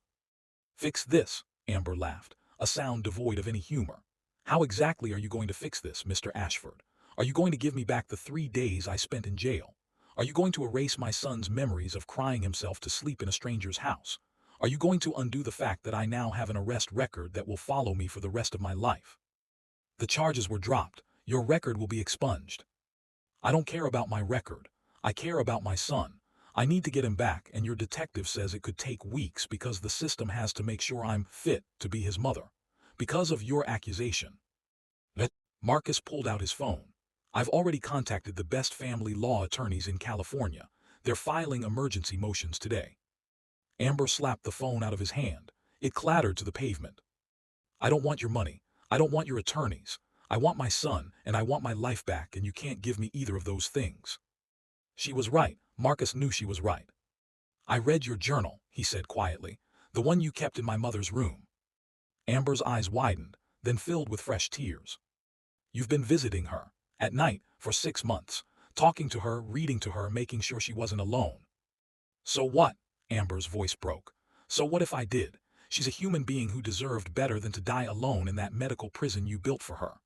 "Fix this?" Amber laughed, a sound devoid of any humor. "How exactly are you going to fix this, Mr. Ashford? Are you going to give me back the 3 days I spent in jail? Are you going to erase my son's memories of crying himself to sleep in a stranger's house? Are you going to undo the fact that I now have an arrest record that will follow me for the rest of my life? The charges were dropped. Your record will be expunged." "I don't care about my record. I care about my son. I need to get him back, and your detective says it could take weeks because the system has to make sure I'm fit to be his mother. Because of your accusation." Marcus pulled out his phone. "I've already contacted the best family law attorneys in California. They're filing emergency motions today." Amber slapped the phone out of his hand. It clattered to the pavement. "I don't want your money. I don't want your attorneys. I want my son, and I want my life back, and you can't give me either of those things." She was right. Marcus knew she was right. "I read your journal," he said quietly, "the one you kept in my mother's room." Amber's eyes widened, then filled with fresh tears. "You've been visiting her, at night, for 6 months, talking to her, reading to her, making sure she wasn't alone." "So what?" Amber's voice broke. "So what if I did? She's a human being who deserved better than to die alone in that medical prison you built for her."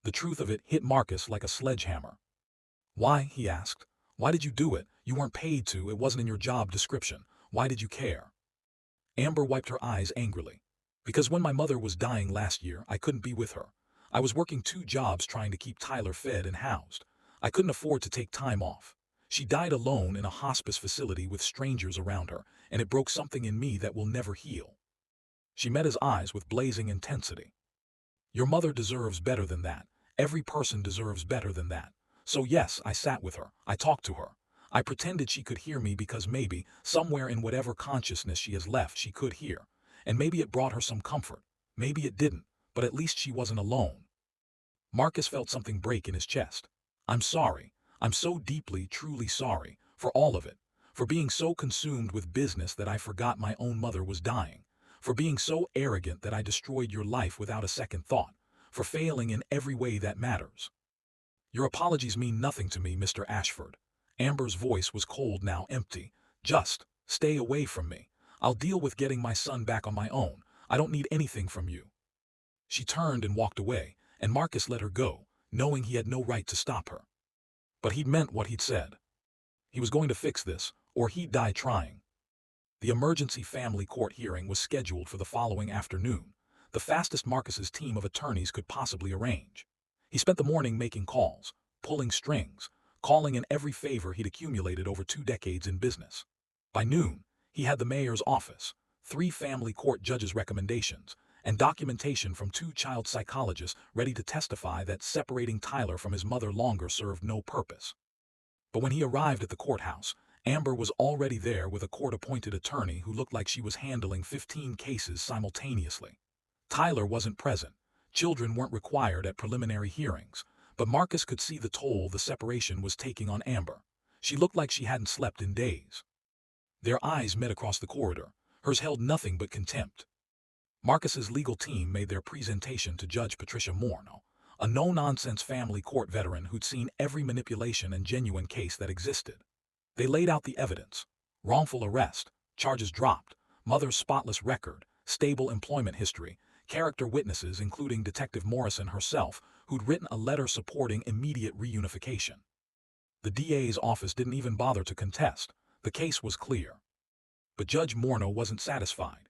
The truth of it hit Marcus like a sledgehammer. "Why?" he asked. "Why did you do it? You weren't paid to, it wasn't in your job description. Why did you care?" Amber wiped her eyes angrily. "Because when my mother was dying last year, I couldn't be with her. I was working 2 jobs trying to keep Tyler fed and housed. I couldn't afford to take time off. She died alone in a hospice facility with strangers around her, and it broke something in me that will never heal." She met his eyes with blazing intensity. "Your mother deserves better than that. Every person deserves better than that. So yes, I sat with her. I talked to her. I pretended she could hear me because maybe, somewhere in whatever consciousness she has left, she could hear. And maybe it brought her some comfort. Maybe it didn't, but at least she wasn't alone." Marcus felt something break in his chest. "I'm sorry. I'm so deeply, truly sorry, for all of it. For being so consumed with business that I forgot my own mother was dying. For being so arrogant that I destroyed your life without a second thought. For failing in every way that matters." "Your apologies mean nothing to me, Mr. Ashford." Amber's voice was cold now, empty. "Just stay away from me. I'll deal with getting my son back on my own. I don't need anything from you." She turned and walked away, and Marcus let her go, knowing he had no right to stop her. But he'd meant what he'd said. He was going to fix this, or he'd die trying. The emergency family court hearing was scheduled for the following afternoon, the fastest Marcus's team of attorneys could possibly arrange. He spent the morning making calls, pulling strings, calling in every favor he'd accumulated over 2 decades in business. By noon, he had the mayor's office, 3 family court judges' recommendations, and documentation from 2 child psychologists ready to testify that separating Tyler from his mother longer served no purpose. But when he arrived at the courthouse, Amber was already there with a court-appointed attorney who looked like she was handling 15 cases simultaneously. Tyler wasn't present. Children weren't required at preliminary hearings, but Marcus could see the toll the separation was taking on Amber. She looked like she hadn't slept in days. Their eyes met across the corridor. Hers held nothing but contempt. Marcus's legal team made their presentation to Judge Patricia Morno, a no-nonsense family court veteran who'd seen every manipulation and genuine case that existed. They laid out the evidence: wrongful arrest, charges dropped, mother's spotless record, stable employment history, character witnesses including Detective Morrison herself, who'd written a letter supporting immediate reunification. The DA's office didn't even bother to contest. The case was clear. But Judge Morno wasn't satisfied.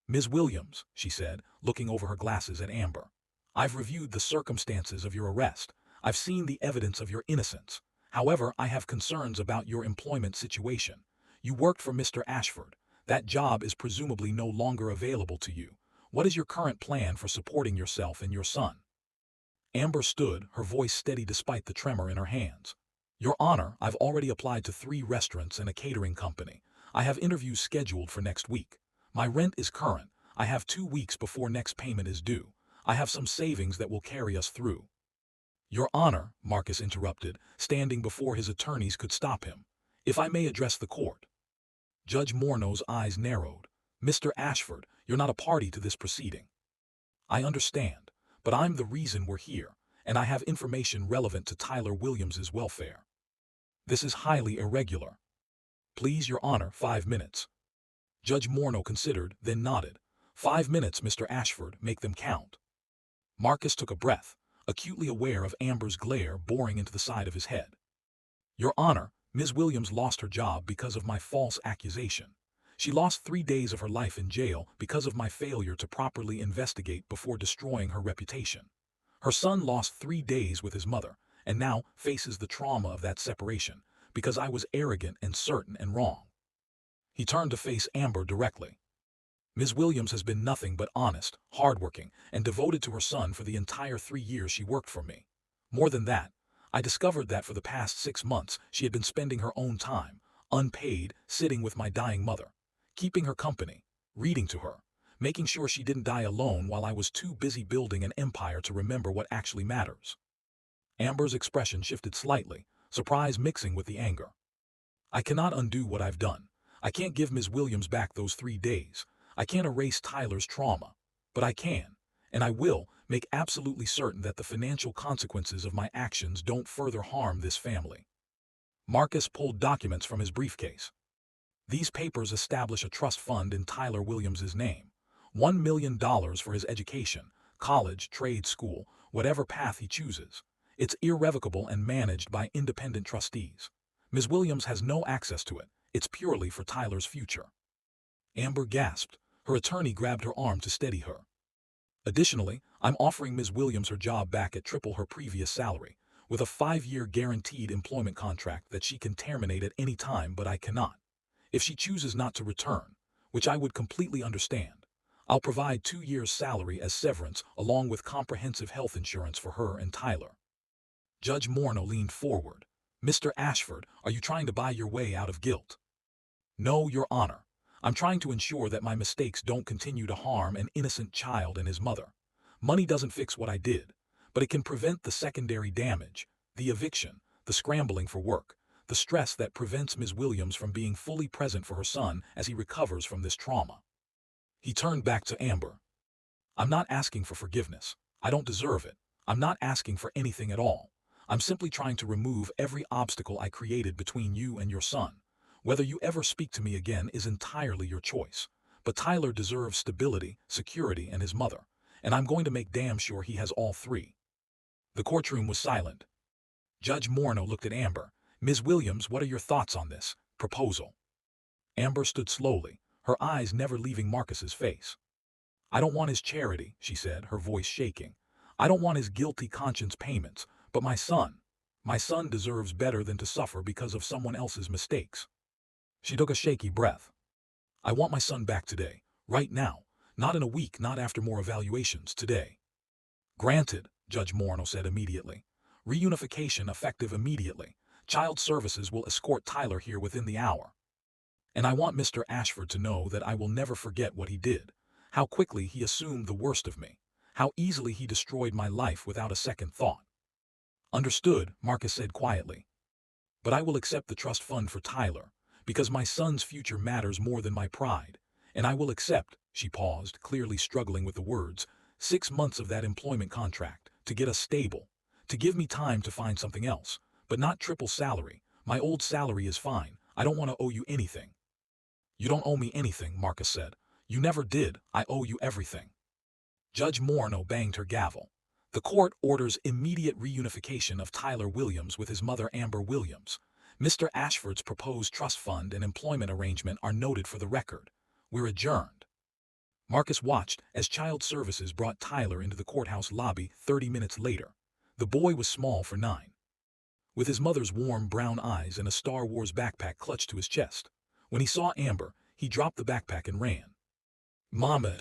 "Ms. Williams," she said, looking over her glasses at Amber, "I've reviewed the circumstances of your arrest. I've seen the evidence of your innocence. However, I have concerns about your employment situation. You worked for Mr. Ashford. That job is presumably no longer available to you. What is your current plan for supporting yourself and your son?" Amber stood, her voice steady despite the tremor in her hands. "Your Honor, I've already applied to 3 restaurants and a catering company. I have interviews scheduled for next week. My rent is current. I have 2 weeks before next payment is due. I have some savings that will carry us through." "Your Honor," Marcus interrupted, standing before his attorneys could stop him, "if I may address the court." Judge Morno's eyes narrowed. "Mr. Ashford, you're not a party to this proceeding." "I understand, but I'm the reason we're here, and I have information relevant to Tyler Williams's welfare. This is highly irregular." "Please, Your Honor, 5 minutes." Judge Morno considered, then nodded. "5 minutes, Mr. Ashford, make them count." Marcus took a breath, acutely aware of Amber's glare boring into the side of his head. "Your Honor, Ms. Williams lost her job because of my false accusation. She lost 3 days of her life in jail because of my failure to properly investigate before destroying her reputation. Her son lost 3 days with his mother, and now faces the trauma of that separation, because I was arrogant and certain and wrong." He turned to face Amber directly. "Ms. Williams has been nothing but honest, hardworking, and devoted to her son for the entire 3 years she worked for me. More than that, I discovered that for the past 6 months she had been spending her own time, unpaid, sitting with my dying mother, keeping her company, reading to her, making sure she didn't die alone while I was too busy building an empire to remember what actually matters." Amber's expression shifted slightly, surprise mixing with the anger. I cannot undo what I've done. I can't give Ms. Williams back those 3 days. I can't erase Tyler's trauma. But I can, and I will, make absolutely certain that the financial consequences of my actions don't further harm this family. Marcus pulled documents from his briefcase. These papers establish a trust fund in Tyler Williams's name. $1 million for his education, college, trade school, whatever path he chooses. It's irrevocable and managed by independent trustees. Ms. Williams has no access to it. It's purely for Tyler's future. Amber gasped. Her attorney grabbed her arm to steady her. Additionally, I'm offering Ms. Williams her job back at triple her previous salary, with a 5-year guaranteed employment contract that she can terminate at any time, but I cannot. If she chooses not to return, which I would completely understand, I'll provide 2 years' salary as severance along with comprehensive health insurance for her and Tyler. Judge Morneau leaned forward. Mr. Ashford, are you trying to buy your way out of guilt? No, Your Honor. I'm trying to ensure that my mistakes don't continue to harm an innocent child and his mother. Money doesn't fix what I did, but it can prevent the secondary damage, the eviction, the scrambling for work, the stress that prevents Ms. Williams from being fully present for her son as he recovers from this trauma. He turned back to Amber. I'm not asking for forgiveness. I don't deserve it. I'm not asking for anything at all. I'm simply trying to remove every obstacle I created between you and your son. Whether you ever speak to me again is entirely your choice. But Tyler deserves stability, security, and his mother, and I'm going to make damn sure he has all 3. The courtroom was silent. Judge Morneau looked at Amber. Ms. Williams, what are your thoughts on this proposal? Amber stood slowly, her eyes never leaving Marcus's face. I don't want his charity, she said, her voice shaking. I don't want his guilty conscience payments, but my son deserves better than to suffer because of someone else's mistakes. She took a shaky breath. I want my son back today, right now, not in a week, not after more evaluations, today. Granted, Judge Morneau said immediately. Reunification effective immediately. Child Services will escort Tyler here within the hour. And I want Mr. Ashford to know that I will never forget what he did, how quickly he assumed the worst of me, how easily he destroyed my life without a second thought. Understood, Marcus said quietly. But I will accept the trust fund for Tyler, because my son's future matters more than my pride, and I will accept, she paused, clearly struggling with the words, 6 months of that employment contract, to get us stable, to give me time to find something else, but not triple salary. My old salary is fine. I don't want to owe you anything. You don't owe me anything, Marcus said. You never did. I owe you everything. Judge Morneau banged her gavel. The court orders immediate reunification of Tyler Williams with his mother Amber Williams. Mr. Ashford's proposed trust fund and employment arrangement are noted for the record. We're adjourned. Marcus watched as Child Services brought Tyler into the courthouse lobby 30 minutes later. The boy was small for 9. With his mother's warm brown eyes and a Star Wars backpack clutched to his chest. When he saw Amber, he dropped the backpack and ran. Mama!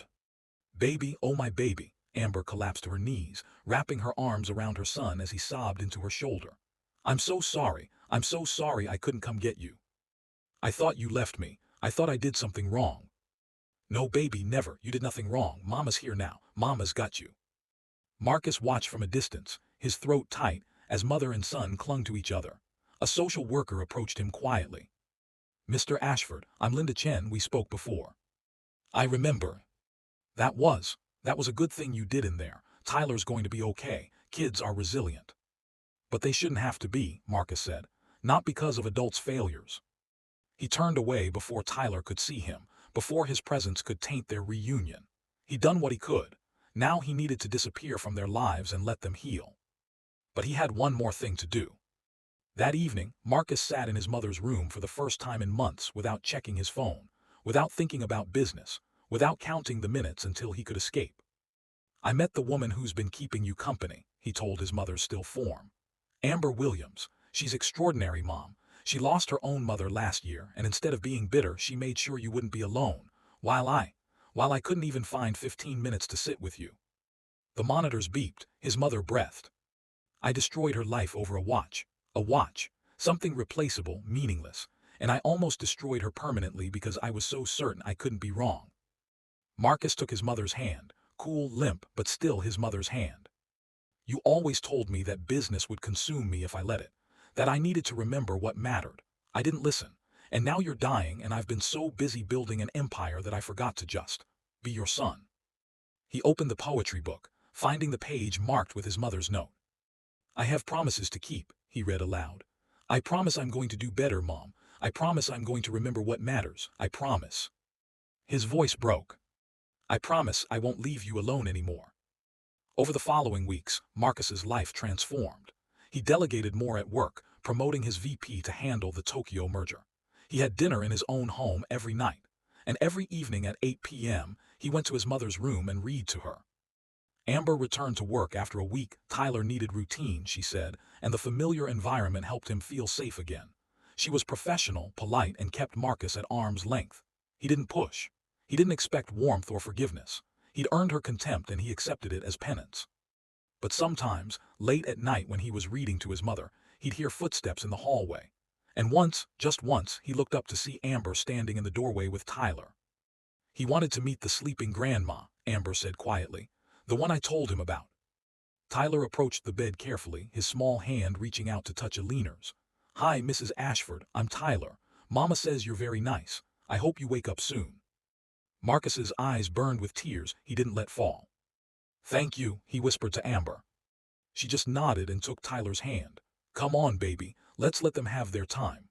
Baby, oh my baby! Amber collapsed to her knees, wrapping her arms around her son as he sobbed into her shoulder. I'm so sorry I couldn't come get you. I thought you left me. I thought I did something wrong. No baby, never. You did nothing wrong. Mama's here now. Mama's got you. Marcus watched from a distance, his throat tight, as mother and son clung to each other. A social worker approached him quietly. Mr. Ashford, I'm Linda Chen, we spoke before. I remember. That was a good thing you did in there. Tyler's going to be okay. Kids are resilient. But they shouldn't have to be, Marcus said. Not because of adults' failures. He turned away before Tyler could see him, before his presence could taint their reunion. He'd done what he could. Now he needed to disappear from their lives and let them heal. But he had one more thing to do. That evening, Marcus sat in his mother's room for the first time in months without checking his phone, without thinking about business, without counting the minutes until he could escape. I met the woman who's been keeping you company, he told his mother's still form. Amber Williams. She's extraordinary, Mom. She lost her own mother last year, and instead of being bitter, she made sure you wouldn't be alone, while I couldn't even find 15 minutes to sit with you. The monitors beeped, his mother breathed. I destroyed her life over a watch, something replaceable, meaningless, and I almost destroyed her permanently because I was so certain I couldn't be wrong. Marcus took his mother's hand, cool, limp, but still his mother's hand. You always told me that business would consume me if I let it, that I needed to remember what mattered. I didn't listen. And now you're dying, and I've been so busy building an empire that I forgot to just be your son. He opened the poetry book, finding the page marked with his mother's note. I have promises to keep, he read aloud. I promise I'm going to do better, Mom. I promise I'm going to remember what matters. I promise. His voice broke. I promise I won't leave you alone anymore. Over the following weeks, Marcus's life transformed. He delegated more at work, promoting his VP to handle the Tokyo merger. He had dinner in his own home every night, and every evening at 8 p.m., he went to his mother's room and read to her. Amber returned to work after a week. Tyler needed routine, she said, and the familiar environment helped him feel safe again. She was professional, polite, and kept Marcus at arm's length. He didn't push. He didn't expect warmth or forgiveness. He'd earned her contempt and he accepted it as penance. But sometimes, late at night when he was reading to his mother, he'd hear footsteps in the hallway. And once, just once, he looked up to see Amber standing in the doorway with Tyler. He wanted to meet the sleeping grandma, Amber said quietly. The one I told him about. Tyler approached the bed carefully, his small hand reaching out to touch Alina's. Hi, Mrs. Ashford, I'm Tyler. Mama says you're very nice. I hope you wake up soon. Marcus's eyes burned with tears he didn't let fall. Thank you, he whispered to Amber. She just nodded and took Tyler's hand. Come on, baby, let's let them have their time.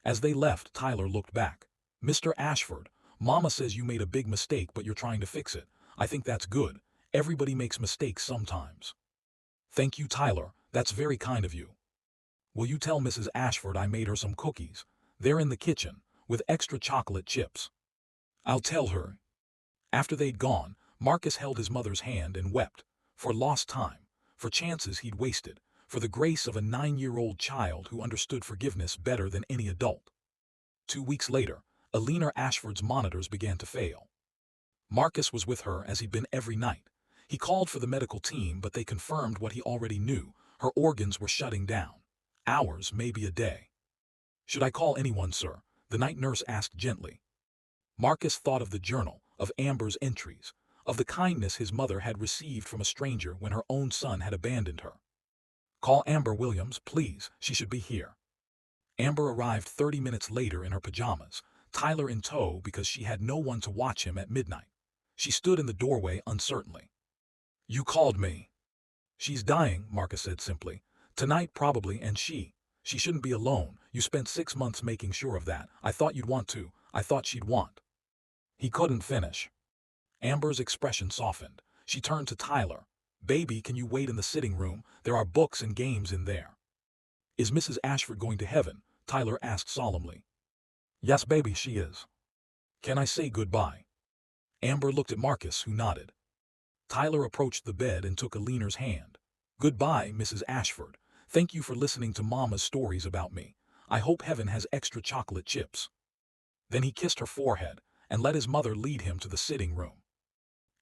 As they left, Tyler looked back. Mr. Ashford, Mama says you made a big mistake but you're trying to fix it. I think that's good. Everybody makes mistakes sometimes. Thank you, Tyler. That's very kind of you. Will you tell Mrs. Ashford I made her some cookies? They're in the kitchen, with extra chocolate chips. I'll tell her. After they'd gone, Marcus held his mother's hand and wept. For lost time, for chances he'd wasted, for the grace of a 9-year-old child who understood forgiveness better than any adult. 2 weeks later, Alina Ashford's monitors began to fail. Marcus was with her as he'd been every night. He called for the medical team, but they confirmed what he already knew. Her organs were shutting down. Hours, maybe a day. Should I call anyone, sir? The night nurse asked gently. Marcus thought of the journal, of Amber's entries, of the kindness his mother had received from a stranger when her own son had abandoned her. Call Amber Williams, please. She should be here. Amber arrived 30 minutes later in her pajamas, Tyler in tow because she had no one to watch him at midnight. She stood in the doorway uncertainly. You called me. She's dying, Marcus said simply. Tonight probably, and she shouldn't be alone. You spent 6 months making sure of that. I thought you'd want to. I thought she'd want. He couldn't finish. Amber's expression softened. She turned to Tyler. Baby, can you wait in the sitting room? There are books and games in there. Is Mrs. Ashford going to heaven? Tyler asked solemnly. Yes, baby, she is. Can I say goodbye? Amber looked at Marcus, who nodded. Tyler approached the bed and took Alina's hand. Goodbye, Mrs. Ashford. Thank you for listening to Mama's stories about me. I hope heaven has extra chocolate chips. Then he kissed her forehead and let his mother lead him to the sitting room.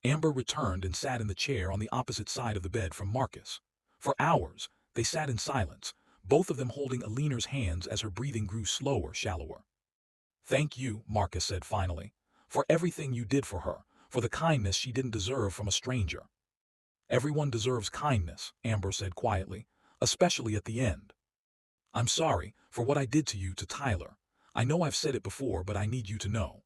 Amber returned and sat in the chair on the opposite side of the bed from Marcus. For hours, they sat in silence, both of them holding Alina's hands as her breathing grew slower, shallower. Thank you, Marcus said finally, for everything you did for her, for the kindness she didn't deserve from a stranger. Everyone deserves kindness, Amber said quietly, especially at the end. I'm sorry for what I did to you, to Tyler. I know I've said it before, but I need you to know.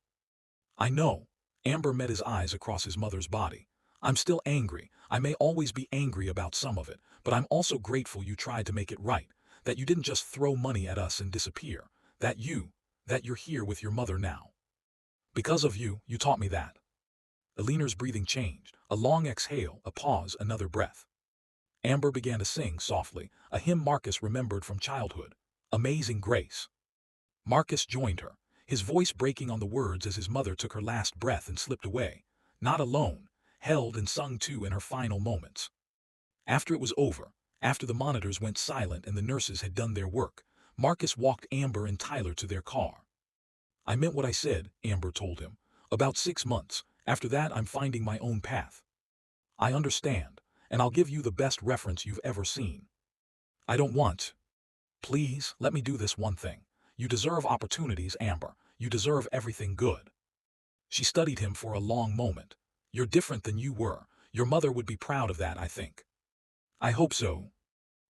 I know. Amber met his eyes across his mother's body. I'm still angry. I may always be angry about some of it, but I'm also grateful you tried to make it right, that you didn't just throw money at us and disappear, that you're here with your mother now. Because of you, you taught me that. Alina's breathing changed, a long exhale, a pause, another breath. Amber began to sing softly, a hymn Marcus remembered from childhood, Amazing Grace. Marcus joined her, his voice breaking on the words as his mother took her last breath and slipped away, not alone, held and sung to in her final moments. After it was over, after the monitors went silent and the nurses had done their work, Marcus walked Amber and Tyler to their car. I meant what I said, Amber told him. About 6 months. After that, I'm finding my own path. I understand, and I'll give you the best reference you've ever seen. I don't want. Please, let me do this one thing. You deserve opportunities, Amber. You deserve everything good. She studied him for a long moment. You're different than you were. Your mother would be proud of that, I think. I hope so.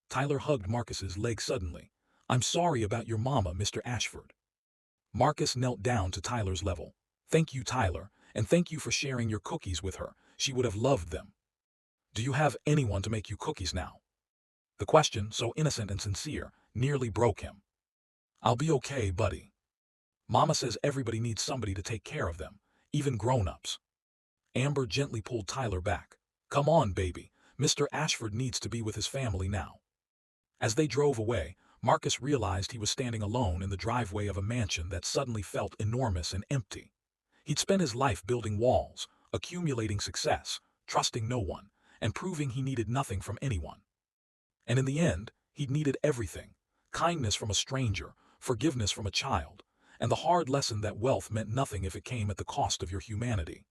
Tyler hugged Marcus's leg suddenly. I'm sorry about your mama, Mr. Ashford. Marcus knelt down to Tyler's level. "Thank you, Tyler, and thank you for sharing your cookies with her. She would have loved them. Do you have anyone to make you cookies now?" The question, so innocent and sincere, nearly broke him. "I'll be okay, buddy. Mama says everybody needs somebody to take care of them, even grown-ups." Amber gently pulled Tyler back. "Come on, baby. Mr. Ashford needs to be with his family now." As they drove away, Marcus realized he was standing alone in the driveway of a mansion that suddenly felt enormous and empty. He'd spent his life building walls, accumulating success, trusting no one, and proving he needed nothing from anyone. And in the end, he'd needed everything: kindness from a stranger, forgiveness from a child, and the hard lesson that wealth meant nothing if it came at the cost of your humanity.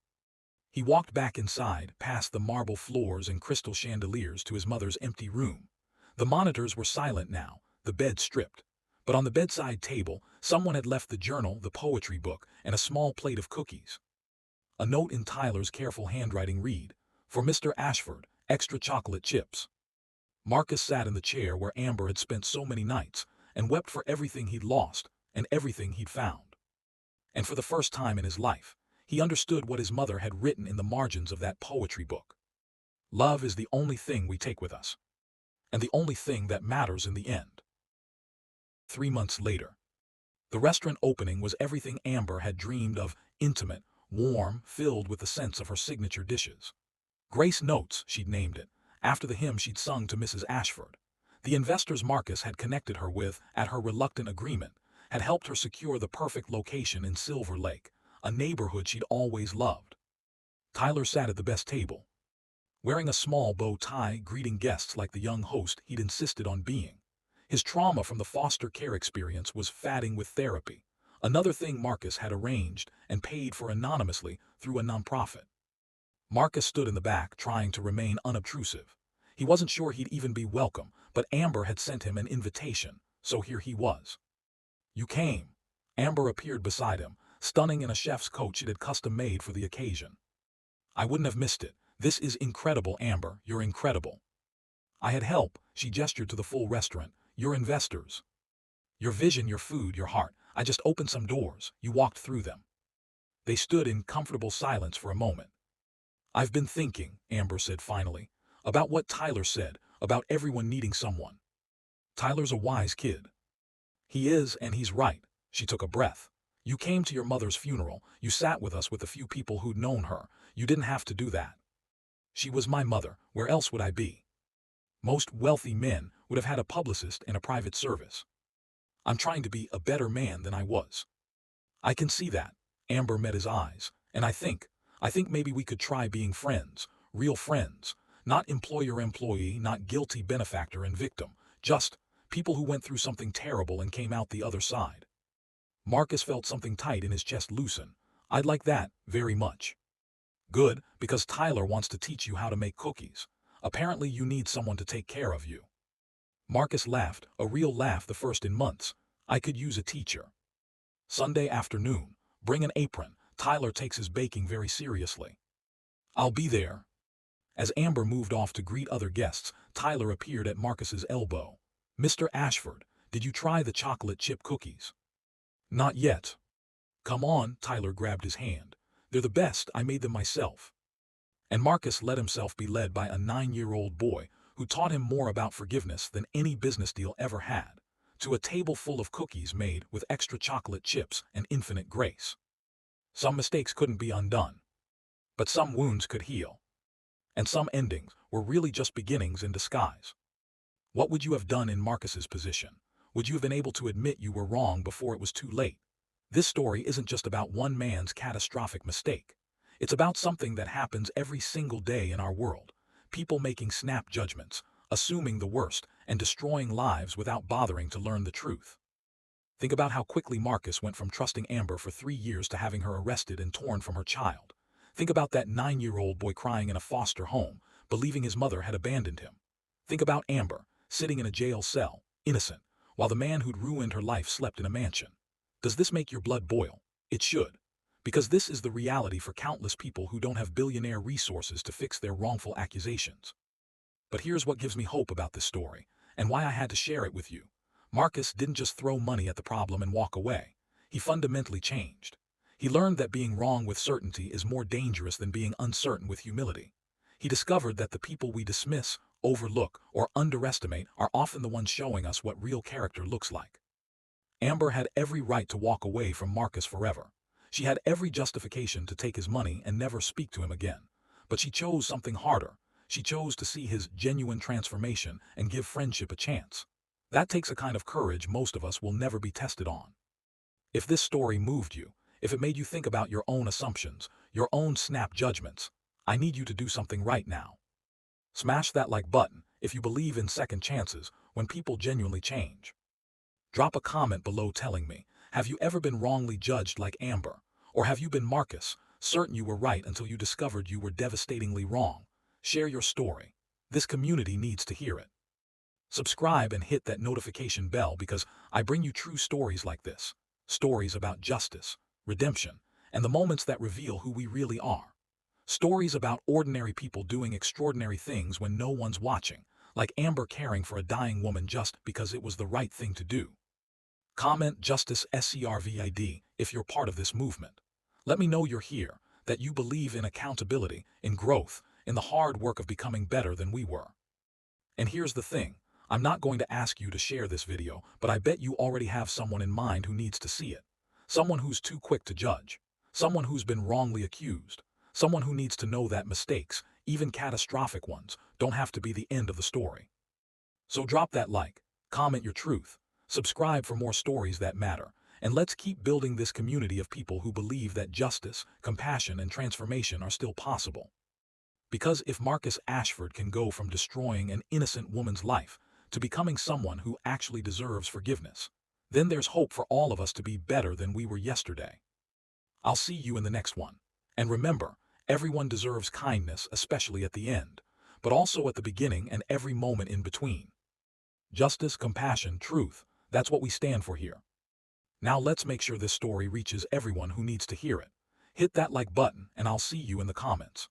He walked back inside, past the marble floors and crystal chandeliers, to his mother's empty room. The monitors were silent now, the bed stripped. But on the bedside table, someone had left the journal, the poetry book, and a small plate of cookies. A note in Tyler's careful handwriting read, "For Mr. Ashford, extra chocolate chips." Marcus sat in the chair where Amber had spent so many nights, and wept for everything he'd lost, and everything he'd found. And for the first time in his life, he understood what his mother had written in the margins of that poetry book. Love is the only thing we take with us, and the only thing that matters in the end. 3 months later. The restaurant opening was everything Amber had dreamed of: intimate, warm, filled with the sense of her signature dishes. Grace Notes, she'd named it, after the hymn she'd sung to Mrs. Ashford. The investors Marcus had connected her with, at her reluctant agreement, had helped her secure the perfect location in Silver Lake, a neighborhood she'd always loved. Tyler sat at the best table, wearing a small bow tie, greeting guests like the young host he'd insisted on being. His trauma from the foster care experience was fatting with therapy, another thing Marcus had arranged and paid for anonymously through a nonprofit. Marcus stood in the back, trying to remain unobtrusive. He wasn't sure he'd even be welcome, but Amber had sent him an invitation, so here he was. "You came." Amber appeared beside him, stunning in a chef's coat she'd had custom-made for the occasion. "I wouldn't have missed it. This is incredible, Amber, you're incredible." "I had help," she gestured to the full restaurant. "Your investors. Your vision, your food, your heart. I just opened some doors, you walked through them." They stood in comfortable silence for a moment. "I've been thinking," Amber said finally, "about what Tyler said, about everyone needing someone. Tyler's a wise kid." "He is, and he's right." She took a breath. "You came to your mother's funeral, you sat with us with the few people who'd known her. You didn't have to do that. She was my mother, where else would I be? Most wealthy men would have had a publicist and a private service. I'm trying to be a better man than I was." "I can see that." Amber met his eyes. "And I think maybe we could try being friends, real friends, not employer-employee, not guilty benefactor and victim, just people who went through something terrible and came out the other side." Marcus felt something tight in his chest loosen. "I'd like that, very much." "Good, because Tyler wants to teach you how to make cookies. Apparently you need someone to take care of you." Marcus laughed, a real laugh, the first in months. "I could use a teacher." Sunday afternoon. Bring an apron. Tyler takes his baking very seriously. "I'll be there." As Amber moved off to greet other guests, Tyler appeared at Marcus's elbow. "Mr. Ashford, did you try the chocolate chip cookies?" "Not yet." "Come on," Tyler grabbed his hand. "They're the best, I made them myself." And Marcus let himself be led by a 9-year-old boy who taught him more about forgiveness than any business deal ever had, to a table full of cookies made with extra chocolate chips and infinite grace. Some mistakes couldn't be undone, but some wounds could heal. And some endings were really just beginnings in disguise. What would you have done in Marcus's position? Would you have been able to admit you were wrong before it was too late? This story isn't just about one man's catastrophic mistake. It's about something that happens every single day in our world. People making snap judgments, assuming the worst, and destroying lives without bothering to learn the truth. Think about how quickly Marcus went from trusting Amber for 3 years to having her arrested and torn from her child. Think about that 9-year-old boy crying in a foster home, believing his mother had abandoned him. Think about Amber, sitting in a jail cell, innocent, while the man who'd ruined her life slept in a mansion. Does this make your blood boil? It should. Because this is the reality for countless people who don't have billionaire resources to fix their wrongful accusations. But here's what gives me hope about this story, and why I had to share it with you. Marcus didn't just throw money at the problem and walk away. he fundamentally changed. He learned that being wrong with certainty is more dangerous than being uncertain with humility. He discovered that the people we dismiss, overlook, or underestimate are often the ones showing us what real character looks like. Amber had every right to walk away from Marcus forever. She had every justification to take his money and never speak to him again. But she chose something harder. She chose to see his genuine transformation and give friendship a chance. That takes a kind of courage most of us will never be tested on. If this story moved you, if it made you think about your own assumptions, your own snap judgments, I need you to do something right now. Smash that like button if you believe in second chances when people genuinely change. Drop a comment below telling me, have you ever been wrongly judged like Amber? Or have you been Marcus, certain you were right until you discovered you were devastatingly wrong? Share your story. This community needs to hear it. Subscribe and hit that notification bell because I bring you true stories like this. Stories about justice, redemption, and the moments that reveal who we really are. Stories about ordinary people doing extraordinary things when no one's watching, like Amber caring for a dying woman just because it was the right thing to do. Comment Justice SCRVID if you're part of this movement. Let me know you're here, that you believe in accountability, in growth, in the hard work of becoming better than we were. And here's the thing, I'm not going to ask you to share this video, but I bet you already have someone in mind who needs to see it. Someone who's too quick to judge. Someone who's been wrongly accused. Someone who needs to know that mistakes, even catastrophic ones, don't have to be the end of the story. So drop that like, comment your truth, subscribe for more stories that matter, and let's keep building this community of people who believe that justice, compassion, and transformation are still possible. Because if Marcus Ashford can go from destroying an innocent woman's life to becoming someone who actually deserves forgiveness, then there's hope for all of us to be better than we were yesterday. I'll see you in the next one. And remember, everyone deserves kindness, especially at the end, but also at the beginning and every moment in between. Justice, compassion, truth, that's what we stand for here. Now let's make sure this story reaches everyone who needs to hear it. Hit that like button and I'll see you in the comments.